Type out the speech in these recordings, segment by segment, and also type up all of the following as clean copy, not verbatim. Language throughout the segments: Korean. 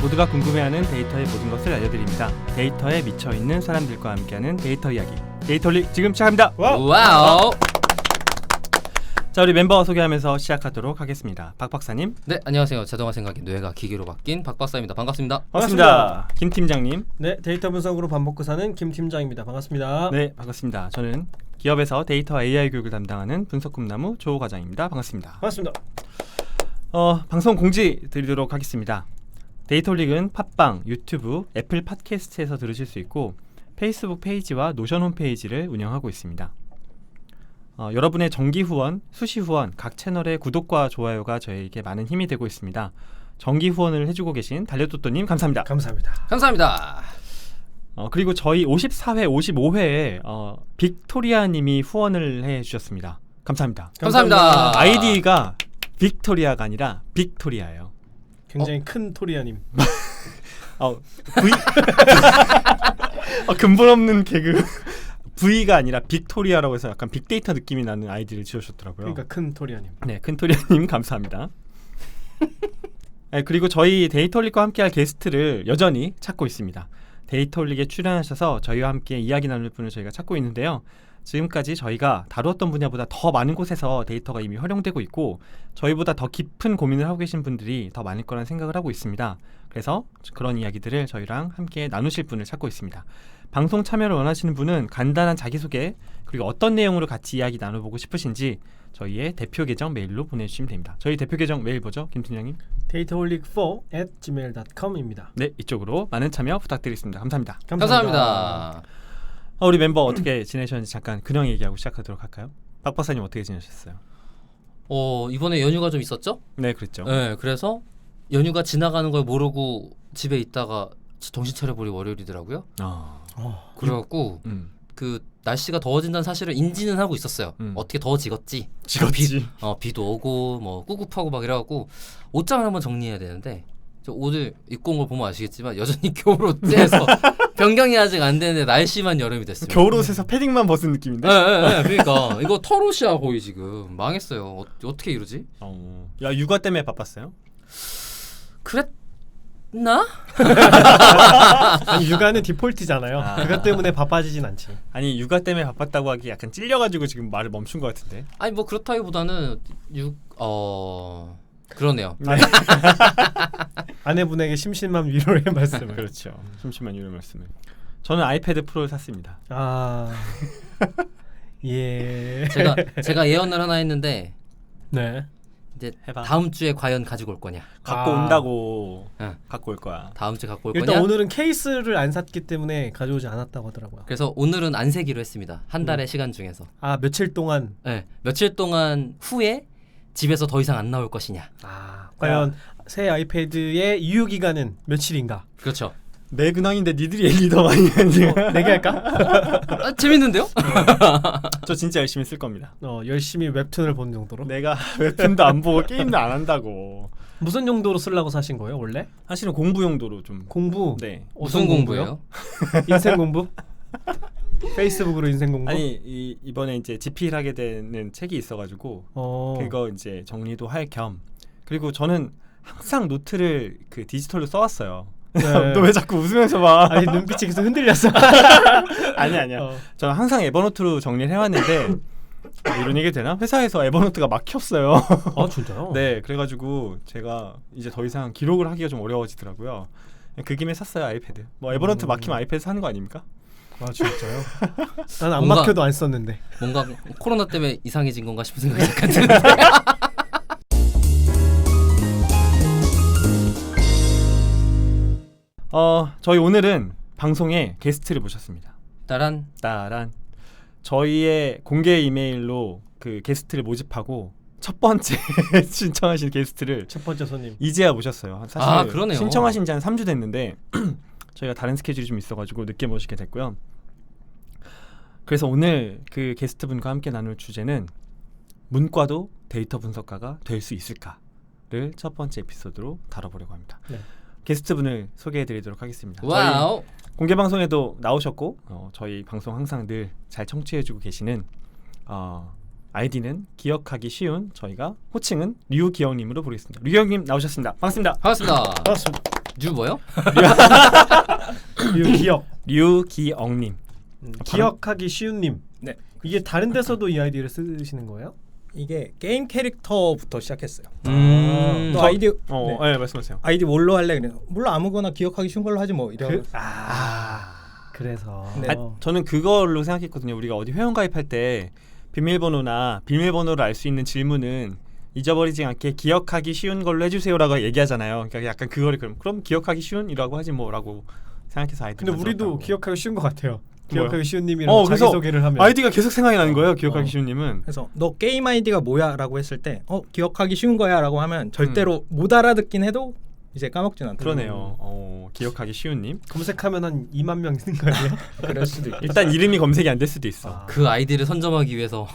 모두가 궁금해하는 데이터의 모든 것을 알려드립니다. 데이터에 미쳐있는 사람들과 함께하는 데이터 이야기. 데이터릭 지금 시작합니다. 와우. 자, 우리 멤버 소개하면서 시작하도록 하겠습니다. 박 박사님. 네, 안녕하세요. 자동화 생각이 뇌가 기계로 바뀐 박 박사입니다. 반갑습니다. 반갑습니다. 김 팀장님. 네, 데이터 분석으로 밥 먹고 사는 김 팀장입니다. 반갑습니다. 네, 반갑습니다. 저는 기업에서 데이터 AI 교육을 담당하는 분석꿈나무 조 과장입니다. 반갑습니다. 반갑습니다. 방송 공지 드리도록 하겠습니다. 데이터릭은 팟빵, 유튜브, 애플 팟캐스트에서 들으실 수 있고 페이스북 페이지와 노션 홈페이지를 운영하고 있습니다. 여러분의 정기 후원, 수시 후원, 각 채널의 구독과 좋아요가 저에게 많은 힘이 되고 있습니다. 정기 후원을 해주고 계신 달려또또님 감사합니다. 감사합니다. 감사합니다. 그리고 저희 54회, 55회에 빅토리아님이 후원을 해주셨습니다. 감사합니다. 감사합니다. 아이디가 빅토리아가 아니라 빅토리아예요. 굉장히 큰 토리아님. 근본 없는 개그. V가 아니라 빅토리아라고 해서 약간 빅데이터 느낌이 나는 아이디를 지어주셨더라고요. 그러니까 큰 토리아님. 네, 큰 토리아님 감사합니다. 네, 그리고 저희 데이터릭과 함께할 게스트를 여전히 찾고 있습니다. 데이터릭에 출연하셔서 저희와 함께 이야기 나눌 분을 저희가 찾고 있는데요. 지금까지 저희가 다루었던 분야보다 더 많은 곳에서 데이터가 이미 활용되고 있고 저희보다 더 깊은 고민을 하고 계신 분들이 더 많을 거라는 생각을 하고 있습니다. 그래서 그런 이야기들을 저희랑 함께 나누실 분을 찾고 있습니다. 방송 참여를 원하시는 분은 간단한 자기소개 그리고 어떤 내용으로 같이 이야기 나눠보고 싶으신지 저희의 대표 계정 메일로 보내주시면 됩니다. 저희 대표 계정 메일 뭐죠? 김 팀장님? dataholik4@gmail.com입니다. 네, 이쪽으로 많은 참여 부탁드리겠습니다. 감사합니다. 감사합니다. 우리 멤버 어떻게 지내셨는지 잠깐 근황 얘기하고 시작하도록 할까요? 박 박사님 어떻게 지내셨어요? 이번에 연휴가 좀 있었죠? 네, 그랬죠. 네, 그래서 연휴가 지나가는 걸 모르고 집에 있다가 정신 차려버리 월요일이더라고요. 그래갖고 그 날씨가 더워진다는 사실을 인지는 하고 있었어요. 어떻게 더워지겠지. 비도 오고 뭐 꿉꿉하고 막 이래갖고 옷장을 한번 정리해야 되는데 저 오늘 입고 온 걸 보면 아시겠지만 여전히 겨울옷에서 변경이 아직 안 되는데 날씨만 여름이 됐어요. 겨울옷에서 패딩만 벗은 느낌인데? 네, 그러니까 이거 털옷이야 거의 지금 망했어요. 어떻게 이러지? 야, 육아 때문에 바빴어요? 그랬나? 아니, 육아는 디폴트잖아요. 그것 때문에 바빠지진 않지. 아니, 육아 때문에 바빴다고 하기 약간 찔려가지고 지금 말을 멈춘 것 같은데. 아니 뭐 그렇다기보다는 그러네요. 네. 아내분에게 심심한 위로의 말씀을. 그렇죠. 심심한 위로 말씀을. 저는 아이패드 프로를 샀습니다. 예. 제가 예언을 하나 했는데 네. 이제 해봐. 다음 주에 과연 가지고 올 거냐? 갖고 온다고. 응. 갖고 올 거야. 다음 주에 갖고 올 일단 거냐? 오늘은 케이스를 안 샀기 때문에 가져오지 않았다고 하더라고요. 그래서 오늘은 안 세기로 했습니다. 한 달의 시간 중에서. 며칠 동안. 네, 며칠 동안 후에 집에서 더 이상 안 나올 것이냐? 과연 새 아이패드의 유효 기간은 며칠인가? 그렇죠. 내 근황인데 니들이 리더 많이 하는지. 내기할까? 재밌는데요? 저 진짜 열심히 쓸 겁니다. 열심히 웹툰을 보는 정도로. 내가 웹툰도 안 보고 게임도 안 한다고. 무슨 용도로 쓰려고 사신 거예요, 원래? 사실은 공부 용도로 좀. 공부. 네. 무슨 공부예요? 인생 공부? 페이스북으로 인생 공부? 아니 이번에 이제 집필하게 되는 책이 있어가지고 그거 이제 정리도 할 겸 그리고 저는 항상 노트를 그 디지털로 써왔어요. 네. 너 왜 자꾸 웃으면서 봐? 아니 눈빛이 계속 흔들렸어. 아니야. 저는 항상 에버노트로 정리를 해왔는데 이런 얘기 되나? 회사에서 에버노트가 막혔어요. 진짜요? 네, 그래가지고 제가 이제 더 이상 기록을 하기가 좀 어려워지더라고요. 그 김에 샀어요 아이패드. 뭐 에버노트 막히면 아이패드 사는 거 아닙니까? 진짜요? 난 안 막혀도 안 썼는데. 뭔가 코로나 때문에 이상해진 건가 싶은 생각이 잠깐 드는데. 저희 오늘은 방송에 게스트를 모셨습니다. 따란 저희의 공개 이메일로 그 게스트를 모집하고 첫 번째 신청하신 게스트를 첫 번째 손님 이제야 모셨어요. 사실 그러네요. 신청하신 지 한 3주 됐는데 저희가 다른 스케줄이 좀 있어가지고 늦게 모시게 됐고요. 그래서 오늘 그 게스트분과 함께 나눌 주제는 문과도 데이터 분석가가 될 수 있을까를 첫 번째 에피소드로 다뤄보려고 합니다. 네. 게스트분을 소개해드리도록 하겠습니다. 와우. 저희 공개 방송에도 나오셨고 저희 방송 항상 늘 잘 청취해주고 계시는 아이디는 기억하기 쉬운 저희가 호칭은 류기영님으로 부르겠습니다. 류기영님 나오셨습니다. 반갑습니다. 반갑습니다. 반갑습니다. 류 뭐요? 기억. 류기억님. 기억하기 쉬운님. 네. 이게 다른 데서도 이 아이디를 쓰시는 거예요? 이게 게임 캐릭터부터 시작했어요. 저- 아이디 네, 말씀하세요. 아이디 뭘로 할래? 그래서 몰라 아무거나 기억하기 쉬운 걸로 하지 뭐 이런. 그래서 네. 저는 그걸로 생각했거든요. 우리가 어디 회원 가입할 때 비밀번호를 알 수 있는 질문은 잊어버리지 않게 기억하기 쉬운 걸로 해주세요라고 얘기하잖아요. 그러니까 약간 그거를 그럼 기억하기 쉬운이라고 하지 뭐라고 생각해서 아이디. 근데 우리도 만들었다고. 기억하기 쉬운 것 같아요. 뭐요? 기억하기 쉬운 님이랑 그래서 자기소개를 하면 아이디가 계속 생각이 나는 거예요. 기억하기 쉬운님은. 그래서 너 게임 아이디가 뭐야?라고 했을 때 기억하기 쉬운 거야라고 하면 절대로 못 알아듣긴 해도 이제 까먹진 않더라고요. 그러네요. 기억하기 쉬운님. 검색하면 한 2만 명 있는 거 아니에요? 그럴 수도 있고. 일단 이름이 검색이 안 될 수도 있어. 그 아이디를 선점하기 위해서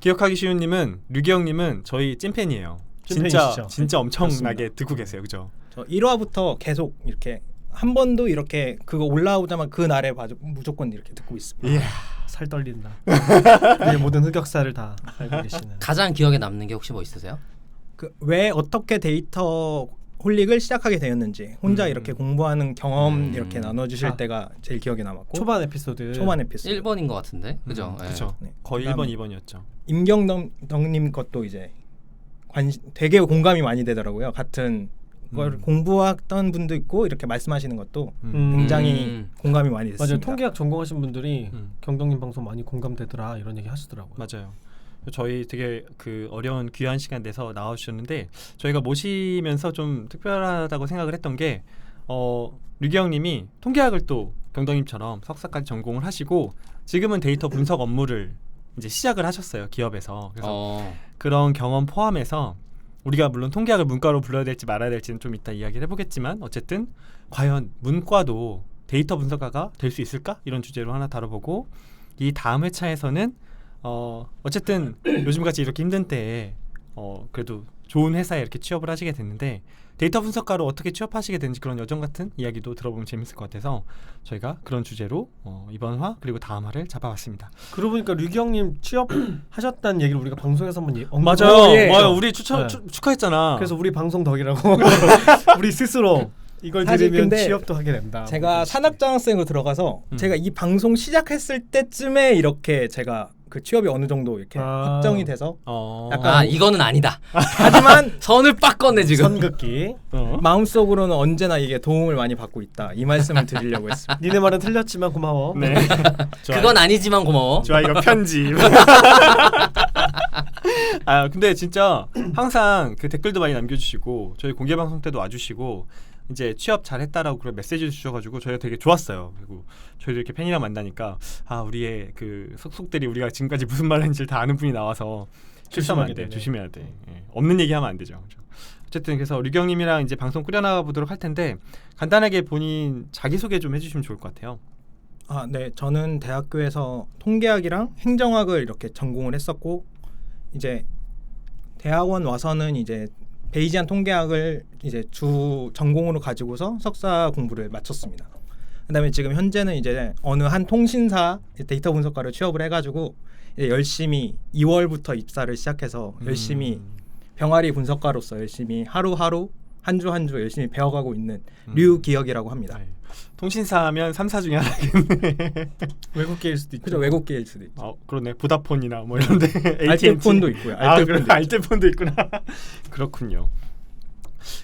기억하기 쉬운님은 류기영님은 저희 찐팬이에요. 찐팬이시죠? 진짜 엄청나게 그렇습니다. 듣고 계세요, 그죠? 저 1화부터 계속 이렇게 한 번도 이렇게 그거 올라오자마자 그 날에 무조건 이렇게 듣고 있습니다. 이야. 살 떨린다. 이 모든 흑역사를 다 알고 계시는. 가장 기억에 남는 게 혹시 뭐 있으세요? 왜 어떻게 데이터 홀릭을 시작하게 되었는지 혼자 이렇게 공부하는 경험 이렇게 나눠주실 때가 제일 기억에 남았고 초반 에피소드. 초반 에피소드 1번인 것 같은데, 그죠? 예. 그렇죠. 네. 거의 그다음에 1번, 2번이었죠. 임경덕님 것도 이제 되게 공감이 많이 되더라고요. 같은 걸 공부했던 분도 있고 이렇게 말씀하시는 것도 굉장히 공감이 많이 됐습니다. 맞아요. 통계학 전공하신 분들이 음. 경덕님 방송 많이 공감되더라 이런 얘기 하시더라고요. 맞아요. 저희 되게 그 어려운 귀한 시간 내서 나와주셨는데 저희가 모시면서 좀 특별하다고 생각을 했던 게 류기영님이 통계학을 또 경덕님처럼 석사까지 전공을 하시고 지금은 데이터 분석 업무를 이제 시작을 하셨어요, 기업에서. 그래서 그런 경험 포함해서 우리가 물론 통계학을 문과로 불러야 될지 말아야 될지는 좀 이따 이야기를 해보겠지만 어쨌든 과연 문과도 데이터 분석가가 될 수 있을까? 이런 주제로 하나 다뤄보고 이 다음 회차에서는 어쨌든 요즘같이 이렇게 힘든 때에 그래도 좋은 회사에 이렇게 취업을 하시게 됐는데 데이터 분석가로 어떻게 취업하시게 되는지 그런 여정 같은 이야기도 들어보면 재밌을 것 같아서 저희가 그런 주제로 이번 화 그리고 다음 화를 잡아봤습니다. 그러고 보니까 류기영님 취업하셨다는 얘기를 우리가 방송에서 한번 맞아요. 예. 맞아요. 우리 네. 축하했잖아. 그래서 우리 방송 덕이라고 우리 스스로 이걸 사실 들으면 근데 취업도 하게 된다. 제가 산학장학생으로 들어가서 제가 이 방송 시작했을 때쯤에 이렇게 제가 그 취업이 어느 정도 이렇게 확정이 돼서 약간 이거는 아니다. 하지만 선을 빡 껐네 지금. 선긋기. 마음속으로는 언제나 이게 도움을 많이 받고 있다 이 말씀을 드리려고 했습니다. 니네 말은 틀렸지만 고마워. 네. 그건 아니지만 고마워. 좋아 이거 편집. 근데 진짜 항상 그 댓글도 많이 남겨주시고 저희 공개 방송 때도 와주시고 이제 취업 잘했다라고 그런 메시지를 주셔가지고 저희가 되게 좋았어요. 그리고 저희도 이렇게 팬이랑 만나니까 우리의 그 속속들이 우리가 지금까지 무슨 말을 했는지를 다 아는 분이 나와서 조심하면 안 돼. 조심해야 돼. 예. 없는 얘기하면 안 되죠. 어쨌든 그래서 류경님이랑 이제 방송 꾸려나가 보도록 할 텐데 간단하게 본인 자기소개 좀 해주시면 좋을 것 같아요. 네. 저는 대학교에서 통계학이랑 행정학을 이렇게 전공을 했었고 이제 대학원 와서는 이제 베이지안 통계학을 이제 주 전공으로 가지고서 석사 공부를 마쳤습니다. 그다음에 지금 현재는 이제 어느 한 통신사 데이터 분석가로 취업을 해가지고 이제 열심히 2월부터 입사를 시작해서 열심히 병아리 분석가로서 열심히 하루하루 한 주 한 주 열심히 배워가고 있는 류기혁이라고 합니다. 네. 통신사면 3사 중에 하나겠네. 외국계일 수도 있죠. 그죠, 외국계일 수도 있죠. 그러네. 보다폰이나 뭐 이런데 알뜰폰도 있고요. 알뜰폰도 있구나. 그렇군요.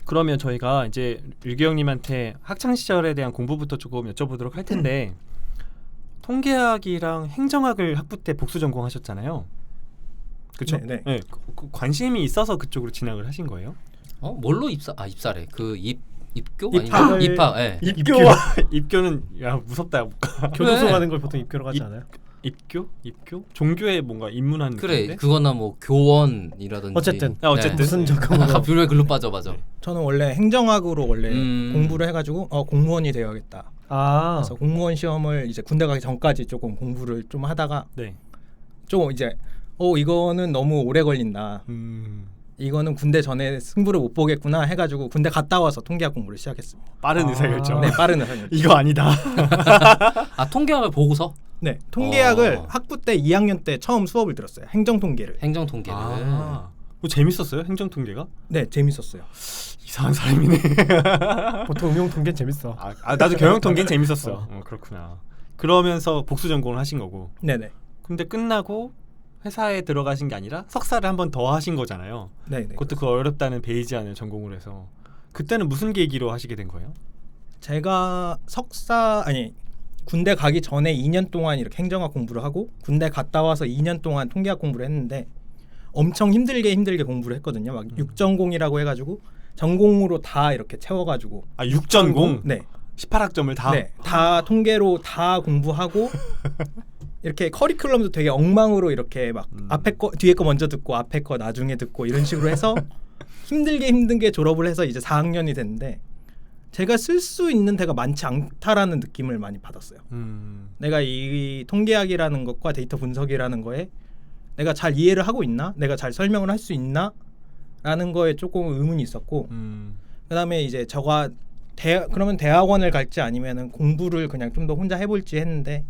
그러면 저희가 이제 류기영님한테 학창 시절에 대한 공부부터 조금 여쭤보도록 할 텐데 통계학이랑 행정학을 학부 때 복수 전공하셨잖아요. 그렇죠? 네. 네. 관심이 있어서 그쪽으로 진학을 하신 거예요? 뭘로 입사래? 그 입교? 입학을- 아니면 입학. 예. 입교는 야 무섭다. 못 가. 교도소 왜? 가는 걸 보통 입교로 가지 않아요? 입교? 종교에 뭔가 입문하는 그래. 느낌인데? 그거나 뭐 교원이라든지. 어쨌든. 어쨌든. 무슨 적응으로 왜 글로 빠져 맞아. 저는 원래 행정학으로 원래 공부를 해가지고 공무원이 되어야겠다. 그래서 공무원 시험을 이제 군대 가기 전까지 조금 공부를 좀 하다가 네. 좀 이제 이거는 너무 오래 걸린다. 이거는 군대 전에 승부를 못 보겠구나 해가지고 군대 갔다 와서 통계학 공부를 시작했습니다. 빠른 의사결정. 네, 빠른 의사결정. 이거 아니다. 통계학을 보고서 네, 통계학을 학부 때 2학년 때 처음 수업을 들었어요. 행정 통계를. 행정 통계를. 뭐 재밌었어요? 행정 통계가? 네, 재밌었어요. 이상한 사람이네. 보통 응용 통계는 재밌어. 나도 경영 통계는 재밌었어. 그렇구나. 그러면서 복수 전공을 하신 거고. 네네. 근데 끝나고 회사에 들어가신 게 아니라 석사를 한 번 더 하신 거잖아요. 네네. 그것도 그 어렵다는 베이지안을 전공을 해서 그때는 무슨 계기로 하시게 된 거예요? 제가 군대 가기 전에 2년 동안 이렇게 행정학 공부를 하고 군대 갔다 와서 2년 동안 통계학 공부를 했는데 엄청 힘들게 공부를 했거든요. 막 6전공이라고 해가지고 전공으로 다 이렇게 채워가지고 6전공? 네. 18학점을 다? 네. 다 통계로 다 공부하고 이렇게 커리큘럼도 되게 엉망으로 이렇게 막 앞에 거 뒤에 거 먼저 듣고 앞에 거 나중에 듣고 이런 식으로 해서 힘든 게 졸업을 해서 이제 4학년이 됐는데 제가 쓸 수 있는 데가 많지 않다라는 느낌을 많이 받았어요. 내가 이 통계학이라는 것과 데이터 분석이라는 거에 내가 잘 이해를 하고 있나? 내가 잘 설명을 할 수 있나? 라는 거에 조금 의문이 있었고 그다음에 이제 그러면 대학원을 갈지 아니면은 공부를 그냥 좀 더 혼자 해볼지 했는데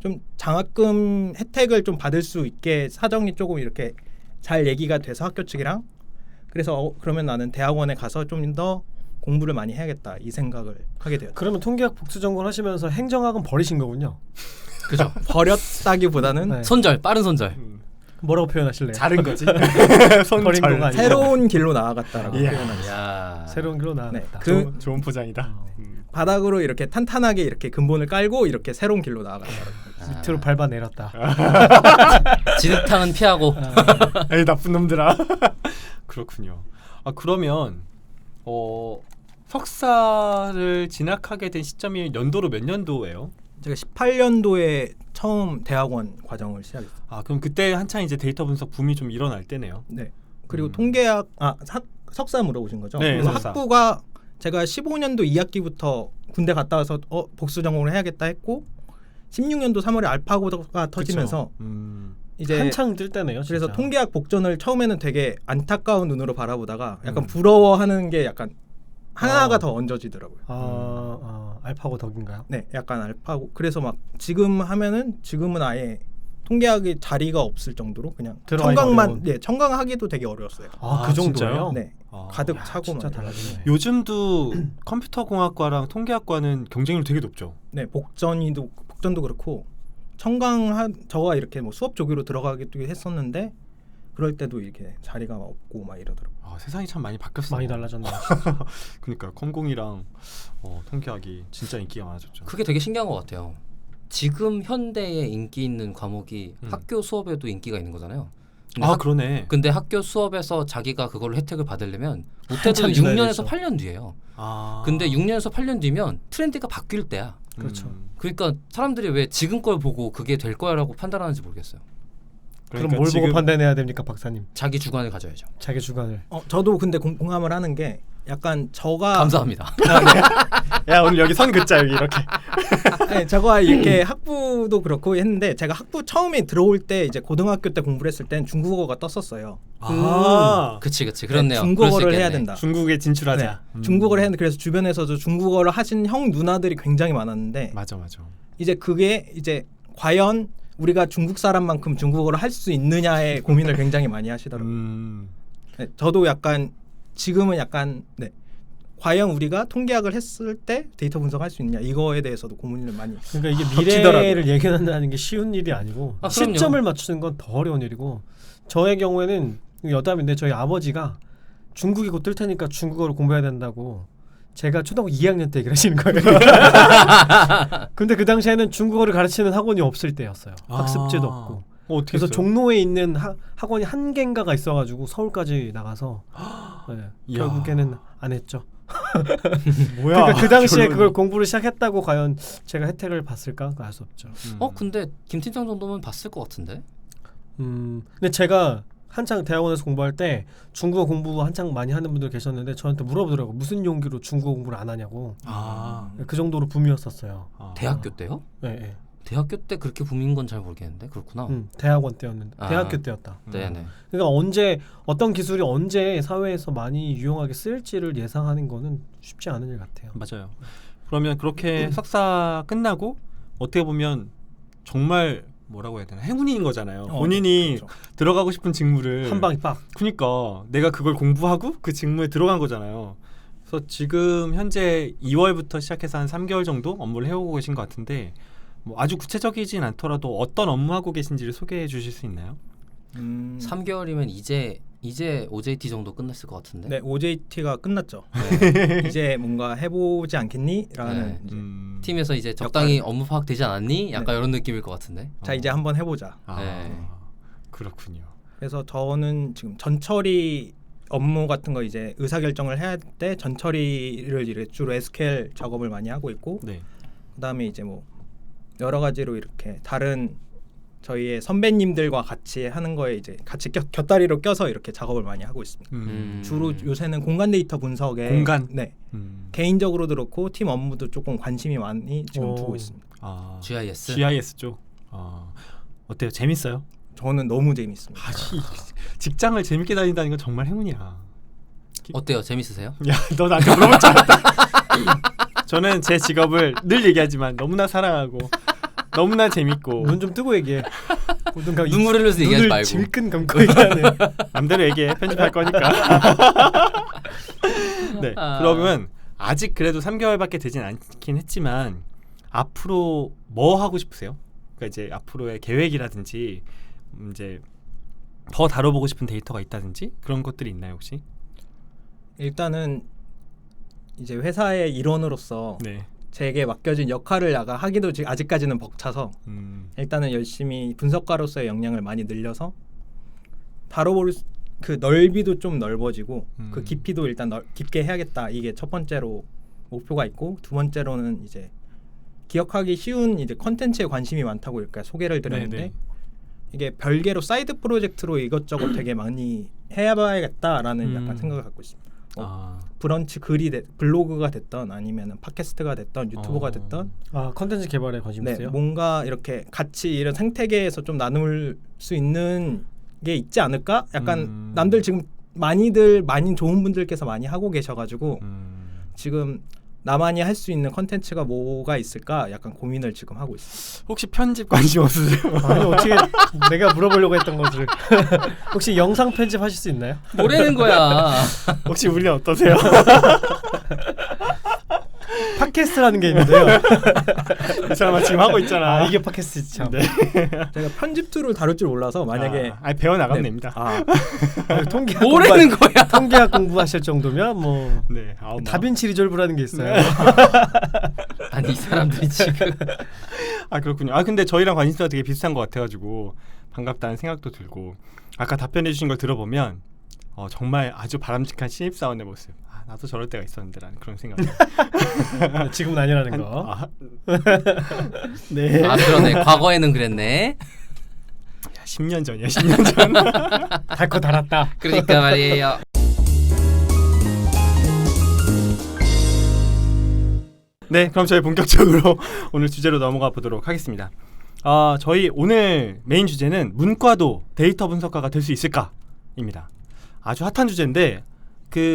좀 장학금 혜택을 좀 받을 수 있게 사정이 조금 이렇게 잘 얘기가 돼서 학교 측이랑 그래서 그러면 나는 대학원에 가서 좀 더 공부를 많이 해야겠다 이 생각을 하게 되었죠. 그러면 통계학 복수 전공 하시면서 행정학은 버리신 거군요. 그죠. 버렸다기보다는 네. 손절, 빠른 손절. 뭐라고 표현하실래요? 자른 거지. 버린 거가 아니라 새로운 길로 나아갔다라고 이야. 표현하죠. 야. 새로운 길로 나아갔다. 네. 그 좋은 포장이다. 바닥으로 이렇게 탄탄하게 이렇게 근본을 깔고 이렇게 새로운 길로 나아갔다라고. 밑으로 밟아 내렸다. 진흙탕은 피하고. 에이 나쁜 놈들아. 그렇군요. 그러면 석사를 진학하게 된 시점이 연도로 몇 년도예요? 제가 18년도에 처음 대학원 과정을 시작했어요. 그럼 그때 한창 이제 데이터 분석 붐이 좀 일어날 때네요. 네. 그리고 통계학 석사 물어보신 거죠? 네, 그래서 석사. 학부가 제가 15년도 2학기부터 군대 갔다 와서 복수 전공을 해야겠다 했고 16년도 3월에 알파고가 터지면서 이제 한창 뜰 때네요. 진짜. 그래서 통계학 복전을 처음에는 되게 안타까운 눈으로 바라보다가 약간 부러워하는 게 약간 하나가 더 얹어지더라고요. 알파고 덕인가요? 네, 약간 알파고. 그래서 막 지금은 아예 통계학의 자리가 없을 정도로 그냥 들어가기가 어려운. 청강하기도 되게 어려웠어요. 그 정도예요? 진짜요? 네, 가득 차고 진짜 막. 달라지네. 요즘도 컴퓨터공학과랑 통계학과는 경쟁률 되게 높죠. 네, 복전도 그렇고 저가 이렇게 뭐 수업 조교로 들어가기도 했었는데 그럴 때도 이렇게 자리가 없고 막 이러더라고요. 세상이 참 많이 바뀌었어. 많이 달라졌네요. 그러니까 컴공이랑 통계학이 진짜 인기가 많아졌죠. 그게 되게 신기한 것 같아요. 지금 현대에 인기 있는 과목이 학교 수업에도 인기가 있는 거잖아요. 그러네. 근데 학교 수업에서 자기가 그걸로 혜택을 받으려면 못해도 한참 지나야 6년에서 되죠. 8년 뒤에요. 근데 6년에서 8년 뒤면 트렌드가 바뀔 때야. 그렇죠. 그러니까 사람들이 왜 지금 걸 보고 그게 될 거야라고 판단하는지 모르겠어요. 그럼 뭘 보고 판단해야 됩니까, 박사님? 자기 주관을 가져야죠. 자기 주관을. 저도 근데 공감을 하는 게 약간 감사합니다. 야 오늘 여기 선 긋자 여기 이렇게. 네, 저가 이렇게 학부도 그렇고 했는데 제가 학부 처음에 들어올 때 이제 고등학교 때 공부를 했을 땐 중국어가 떴었어요. 그치 그렇네요. 중국어를 해야 된다. 중국에 진출하자. 네, 중국어를 했는데 그래서 주변에서도 중국어를 하신 형 누나들이 굉장히 많았는데 맞아. 이제 그게 이제 과연 우리가 중국 사람만큼 중국어를 할 수 있느냐의 고민을 굉장히 많이 하시더라고요. 네, 저도 지금은 과연 우리가 통계학을 했을 때 데이터 분석할 수 있냐 이거에 대해서도 고민을 많이. 그러니까 이게 겹치더라고요. 미래를 예견한다는 게 쉬운 일이 아니고 그럼요. 시점을 맞추는 건 더 어려운 일이고 저의 경우에는 여담인데 저희 아버지가 중국이 곧 뜰 테니까 중국어를 공부해야 된다고 제가 초등학교 2학년 때 얘기를 하시는 거예요. 근데 그 당시에는 중국어를 가르치는 학원이 없을 때였어요. 학습지도 없고. 어떻게 그래서 했어요? 종로에 있는 학원이 한 개인가가 있어가지고 서울까지 나가서 결국에는 안 했죠. 뭐야? 그러니까 그 당시에 결론이. 그걸 공부를 시작했다고 과연 제가 혜택을 봤을까? 알 수 없죠. 근데 김 팀장 정도면 봤을 것 같은데. 근데 제가 한창 대학원에서 공부할 때 중국어 공부 한창 많이 하는 분들 계셨는데 저한테 물어보더라고 무슨 용기로 중국어 공부를 안 하냐고. 그 정도로 붐이었었어요. 대학교 때요? 네. 대학교 때 그렇게 붐인 건 잘 모르겠는데 그렇구나. 대학원 때였는데 대학교 때였다. 네네. 그러니까 언제 어떤 기술이 언제 사회에서 많이 유용하게 쓰일지를 예상하는 거는 쉽지 않은 일 같아요. 맞아요. 그러면 그렇게 석사 끝나고 어떻게 보면 정말 뭐라고 해야 되나 행운인 거잖아요. 본인이 그렇죠. 들어가고 싶은 직무를 한 방에 빡. 그러니까 내가 그걸 공부하고 그 직무에 들어간 거잖아요. 그래서 지금 현재 2월부터 시작해서 한 3개월 정도 업무를 해오고 계신 것 같은데 뭐 아주 구체적이진 않더라도 어떤 업무하고 계신지를 소개해 주실 수 있나요? 3개월이면 이제 OJT 정도 끝났을 것 같은데. 네, OJT가 끝났죠. 네. 이제 뭔가 해보지 않겠니? 라는 네. 이제 팀에서 이제 적당히 역할. 업무 파악되지 않았니? 약간 이런 느낌일 것 같은데. 자 이제 한번 해보자. 네. 그렇군요. 그래서 저는 지금 전처리 업무 같은 거 이제 의사결정을 해야 할 때 전처리를 이제 주로 SQL 작업을 많이 하고 있고 네. 그다음에 이제 뭐 여러 가지로 이렇게 다른 저희의 선배님들과 같이 하는 거에 이제 같이 곁다리로 껴서 이렇게 작업을 많이 하고 있습니다. 주로 요새는 공간 데이터 분석에 공간? 네. 개인적으로도 그렇고 팀 업무도 조금 관심이 많이 지금 두고 있습니다. GIS. GIS 쪽. 어때요? 재밌어요? 저는 너무 재밌습니다. 직장을 재밌게 다닌다는 건 정말 행운이야. 어때요? 재밌으세요? 야, 너 나한테 물어볼 줄 알았다. 저는 제 직업을 늘 얘기하지만 너무나 사랑하고 너무나 재밌고 눈 좀 뜨고 얘기해. 눈물을 흘려서 얘기하지 눈을 말고. 질끈 감고 얘기하네. 맘대로 얘기해. 편집할 거니까. 네. 그러면 아직 그래도 3개월밖에 되진 않긴 했지만 앞으로 뭐 하고 싶으세요? 그러니까 이제 앞으로의 계획이라든지 이제 더 다뤄보고 싶은 데이터가 있다든지 그런 것들이 있나요 혹시? 일단은 이제 회사의 일원으로서 네. 제게 맡겨진 역할을 하기도 아직까지는 벅차서 일단은 열심히 분석가로서의 역량을 많이 늘려서 다뤄볼 그 넓이도 좀 넓어지고 그 깊이도 일단 깊게 해야겠다. 이게 첫 번째로 목표가 있고 두 번째로는 이제 기억하기 쉬운 이제 컨텐츠에 관심이 많다고 이렇게 소개를 드렸는데 네네. 이게 별개로 사이드 프로젝트로 이것저것 되게 많이 해봐야겠다라는 약간 생각을 갖고 있습니다. 브런치 글이 블로그가 됐던 아니면 팟캐스트가 됐던 유튜버가 됐던 컨텐츠 개발에 관심 네, 있어요? 뭔가 이렇게 같이 이런 생태계에서 좀 나눌 수 있는 게 있지 않을까? 약간 남들 지금 많이 좋은 분들께서 많이 하고 계셔가지고 지금 나만이 할 수 있는 컨텐츠가 뭐가 있을까? 약간 고민을 지금 하고 있어요. 혹시 편집 관심 없으세요? 아니 어떻게 내가 물어보려고 했던 것을 혹시 영상 편집하실 수 있나요? 뭐라는 거야? 혹시 우리는 어떠세요? 팟캐스트라는 게 있는데요. 이 사람아 지금 하고 있잖아. 이게 팟캐스트 참. 네. 제가 편집 툴을 다룰 줄 몰라서 만약에 배워나가면 네. 됩니다. 통계학 뭐라는 거야? 통계학 공부하실 정도면 뭐 네. 다빈치 리졸브라는 게 있어요. 아니 이 사람들이 지금 그렇군요. 근데 저희랑 관심사가 되게 비슷한 것 같아가지고 반갑다는 생각도 들고 아까 답변해 주신 걸 들어보면 정말 아주 바람직한 신입사원의 모습. 나도 저럴 때가 있었는데라는 그런 생각. 지금은 아니라는 거. 네. 그러네. 과거에는 그랬네. 10년 전이야. 10년 전. 달고 달았다. 그러니까 말이에요. 네, 그럼 저희 본격적으로 오늘 주제로 넘어가 보도록 하겠습니다. 저희 오늘 메인 주제는 문과도 데이터 분석가가 될 수 있을까입니다. 아주 핫한 주제인데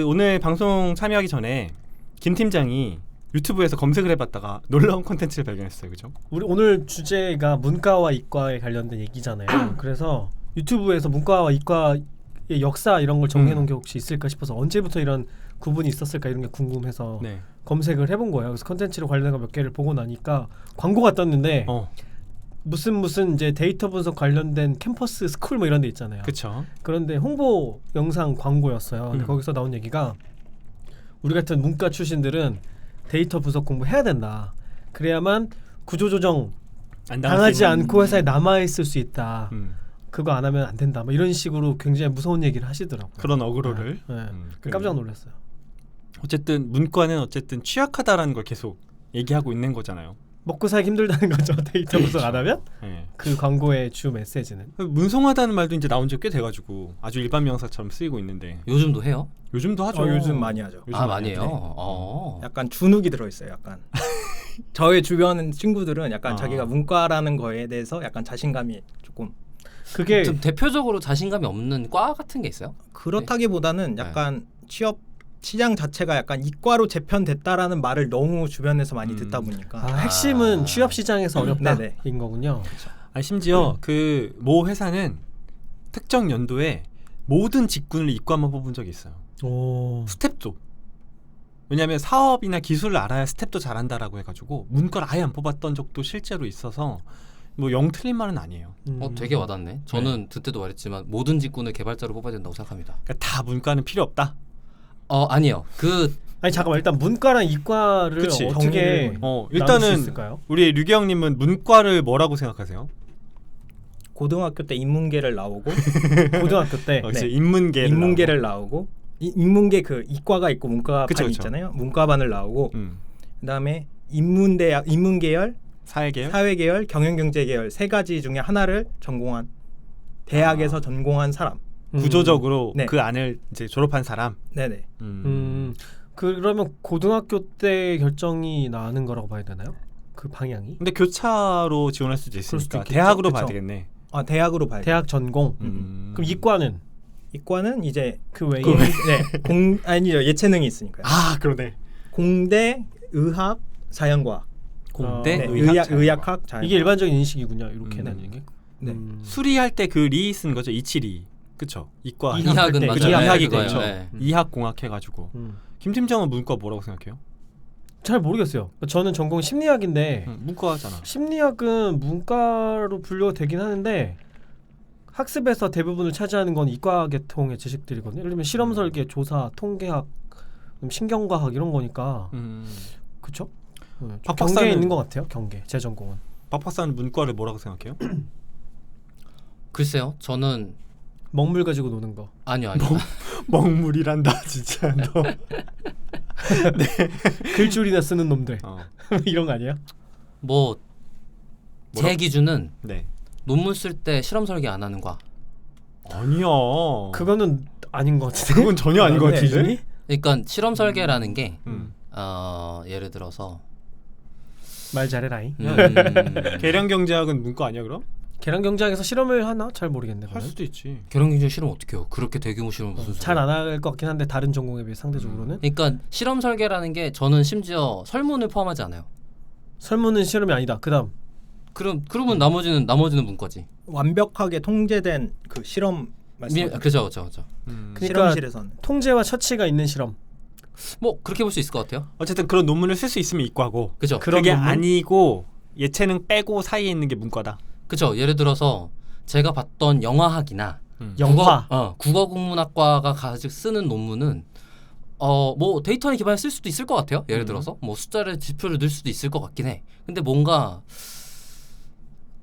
오늘 방송 참여하기 전에 김 팀장이 유튜브에서 검색을 해봤다가 놀라운 콘텐츠를 발견했어요. 그죠? 우리 오늘 주제가 문과와 이과에 관련된 얘기잖아요. 그래서 유튜브에서 문과와 이과의 역사 이런 걸 정리해놓은 게 혹시 있을까 싶어서 언제부터 이런 구분이 있었을까 이런 게 궁금해서 네. 검색을 해본 거예요. 그래서 컨텐츠로 관련된 거 몇 개를 보고 나니까 광고가 떴는데 무슨 이제 데이터 분석 관련된 캠퍼스 스쿨 뭐 이런 데 있잖아요. 그렇죠. 그런데 홍보 영상 광고였어요. 근데 거기서 나온 얘기가 우리 같은 문과 출신들은 데이터 분석 공부해야 된다. 그래야만 구조조정 당하지 않고 회사에 남아있을 수 있다. 그거 안 하면 안 된다. 뭐 이런 식으로 굉장히 무서운 얘기를 하시더라고요. 그런 어그로를. 깜짝 놀랐어요. 어쨌든 문과는 취약하다라는 걸 계속 얘기하고 있는 거잖아요. 먹고 살기 힘들다는 거죠. 데이터 분석 안 하면? 네. 그 광고의 주 메시지는 문송하다는 말도 이제 나온 지 꽤 돼가지고 아주 일반 명사처럼 쓰이고 있는데 요즘도 해요? 요즘도 하죠. 요즘 많이 하죠. 많이 해요? 네. 약간 주눅이 들어있어요. 약간 저의 주변 친구들은 약간 자기가 문과라는 거에 대해서 약간 자신감이 조금 그게 좀 대표적으로 자신감이 없는 과 같은 게 있어요? 그렇다기보다는 약간 취업 시장 자체가 약간 이과로 재편됐다라는 말을 너무 주변에서 많이 듣다 보니까 핵심은 취업 시장에서 어렵다인 거군요. 심지어 그 모 회사는 특정 연도에 모든 직군을 이과만 뽑은 적이 있어요. 스텝도. 왜냐하면 사업이나 기술을 알아야 스텝도 잘한다라고 해가지고 문과를 아예 안 뽑았던 적도 실제로 있어서 뭐 영 틀린 말은 아니에요. 되게 와닿네. 저는 그때도 말했지만 모든 직군을 개발자로 뽑아야 된다고 생각합니다. 그러니까 다 문과는 필요 없다. 아니요. 아니 잠깐만 일단 문과랑 이과를 그치. 어떻게 나눌 수 일단은 있을까요? 우리 류경님은 문과를 뭐라고 생각하세요? 고등학교 때 인문계를 나오고 고등학교 때 이제 네. 인문계를 나오고 인문계 그 이과가 있고 문과반 그쵸. 있잖아요. 문과반을 나오고 음. 그다음에 인문계열, 사회계열. 사회계열, 경영경제계열 세 가지 중에 하나를 전공한 대학에서 전공한 사람. 구조적으로 네. 그 안을 이제 졸업한 사람. 네네. 그러면 고등학교 때 결정이 나는 거라고 봐야 되나요? 그 방향이? 근데 교차로 지원할 수도 수도 있으니까 있겠죠. 대학으로 봐야 그쵸. 되겠네. 대학으로 봐야 돼. 대학 전공. 그럼 이과는 이과는 이제 그 외에 아니요 예체능이 있으니까요. 그러네. 공대, 의학, 자연과학. 공대, 네, 의학, 의학학, 자연과학. 이게 일반적인 인식이군요. 이렇게 네. 나뉘는 게. 네. 수리할 때 그 리 쓴 거죠. 이치리. 그쵸? 이과. 이학은 때. 맞아요. 그쵸? 이학이 그거예요. 그렇죠. 네. 이학공학 해가지고. 김 팀장은 문과 뭐라고 생각해요? 잘 모르겠어요. 저는 전공 심리학인데 문과잖아. 심리학은 문과로 분류가 되긴 하는데 학습에서 대부분을 차지하는 건 이과 계통의 지식들이거든요. 예를 들면 실험 설계, 조사, 통계학, 신경과학 이런 거니까 그렇죠? 박 경계에 박사는- 있는 것 같아요. 경계 제 전공은. 박 박사는 문과를 뭐라고 생각해요? 글쎄요. 저는 먹물 가지고 노는 거. 아니요. 먹물이란다 진짜 너. 글줄이나 쓰는 놈들 어. 이런 거 아니에요? 뭐 제 기준은 네. 논문 쓸 때 실험 설계 안 하는 과. 아니야. 그거는 아닌 것 같은데. 그건 전혀 아닌 것 네. 같은데. 기준이? 그러니까 실험 설계라는 게 음. 예를 들어서 말 잘해라잉. 계량 경제학은 문과 아니야 그럼? 계량 경제학에서 실험을 하나? 잘 모르겠네. 할 수도 있지. 계량경제 실험 어떻게 해요? 그렇게 대규모 실험 무슨 잘 안 할 것 같긴 한데 다른 전공에 비해 상대적으로는 그러니까 실험 설계라는 게 저는 심지어 설문을 포함하지 않아요. 설문은 실험이 아니다. 그다음 그러면 나머지는 문과지. 완벽하게 통제된 그 실험 말씀. 그렇죠. 그러니까 실험실에서는 통제와 처치가 있는 실험. 뭐 그렇게 볼 수 있을 것 같아요. 어쨌든 그런 논문을 쓸 수 있으면 이과고. 그죠. 그런 그게 논문? 아니고 예체능 빼고 사이에 있는 게 문과다. 그죠. 예를 들어서 제가 봤던 영화학이나 영화. 국어국문학과가 가지고 쓰는 논문은 뭐 데이터에 기반해 쓸 수도 있을 것 같아요. 예를 들어서 뭐 숫자를 지표를 넣을 수도 있을 것 같긴 해. 근데 뭔가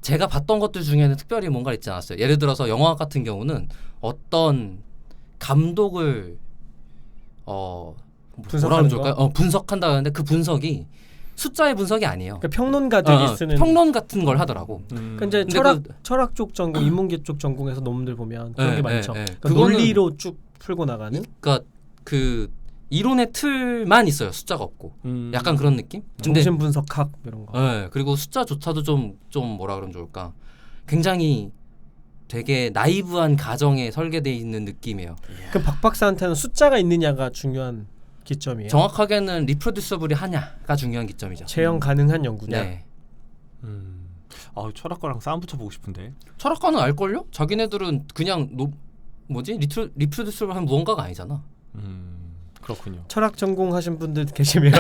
제가 봤던 것들 중에는 특별히 뭔가 있지 않았어요. 예를 들어서 영화학 같은 경우는 어떤 감독을 분석하는 좋을까요? 분석한다 하는데 그 분석이 숫자의 분석이 아니에요. 그러니까 평론가들이 쓰는 평론 같은 걸 하더라고. 그러니까 이제 근데 철학 쪽 전공, 인문계 쪽 전공에서 논문들 보면 그런 네, 게 많죠. 네, 네. 그러니까 그거는- 논리로 쭉 풀고 나가는. 그러니까 그 이론의 틀만 있어요. 숫자가 없고. 약간 그런 느낌? 근데 정신 분석학 이런 거. 그리고 숫자조차도 좀 뭐라 그러면 좋을까? 굉장히 되게 나이브한 가정에 설계되어 있는 느낌이에요. 그 박 박사한테는 숫자가 있느냐가 중요한 기점이에요. 정확하게는 리프로듀서블이 하냐가 중요한 기점이죠. 재현 가능한 연구냐. 네. 철학과랑 싸움 붙여보고 싶은데. 철학과는 알걸요? 자기네들은 그냥 리프로듀서블 한 무언가가 아니잖아. 그렇군요. 철학 전공하신 분들 계시면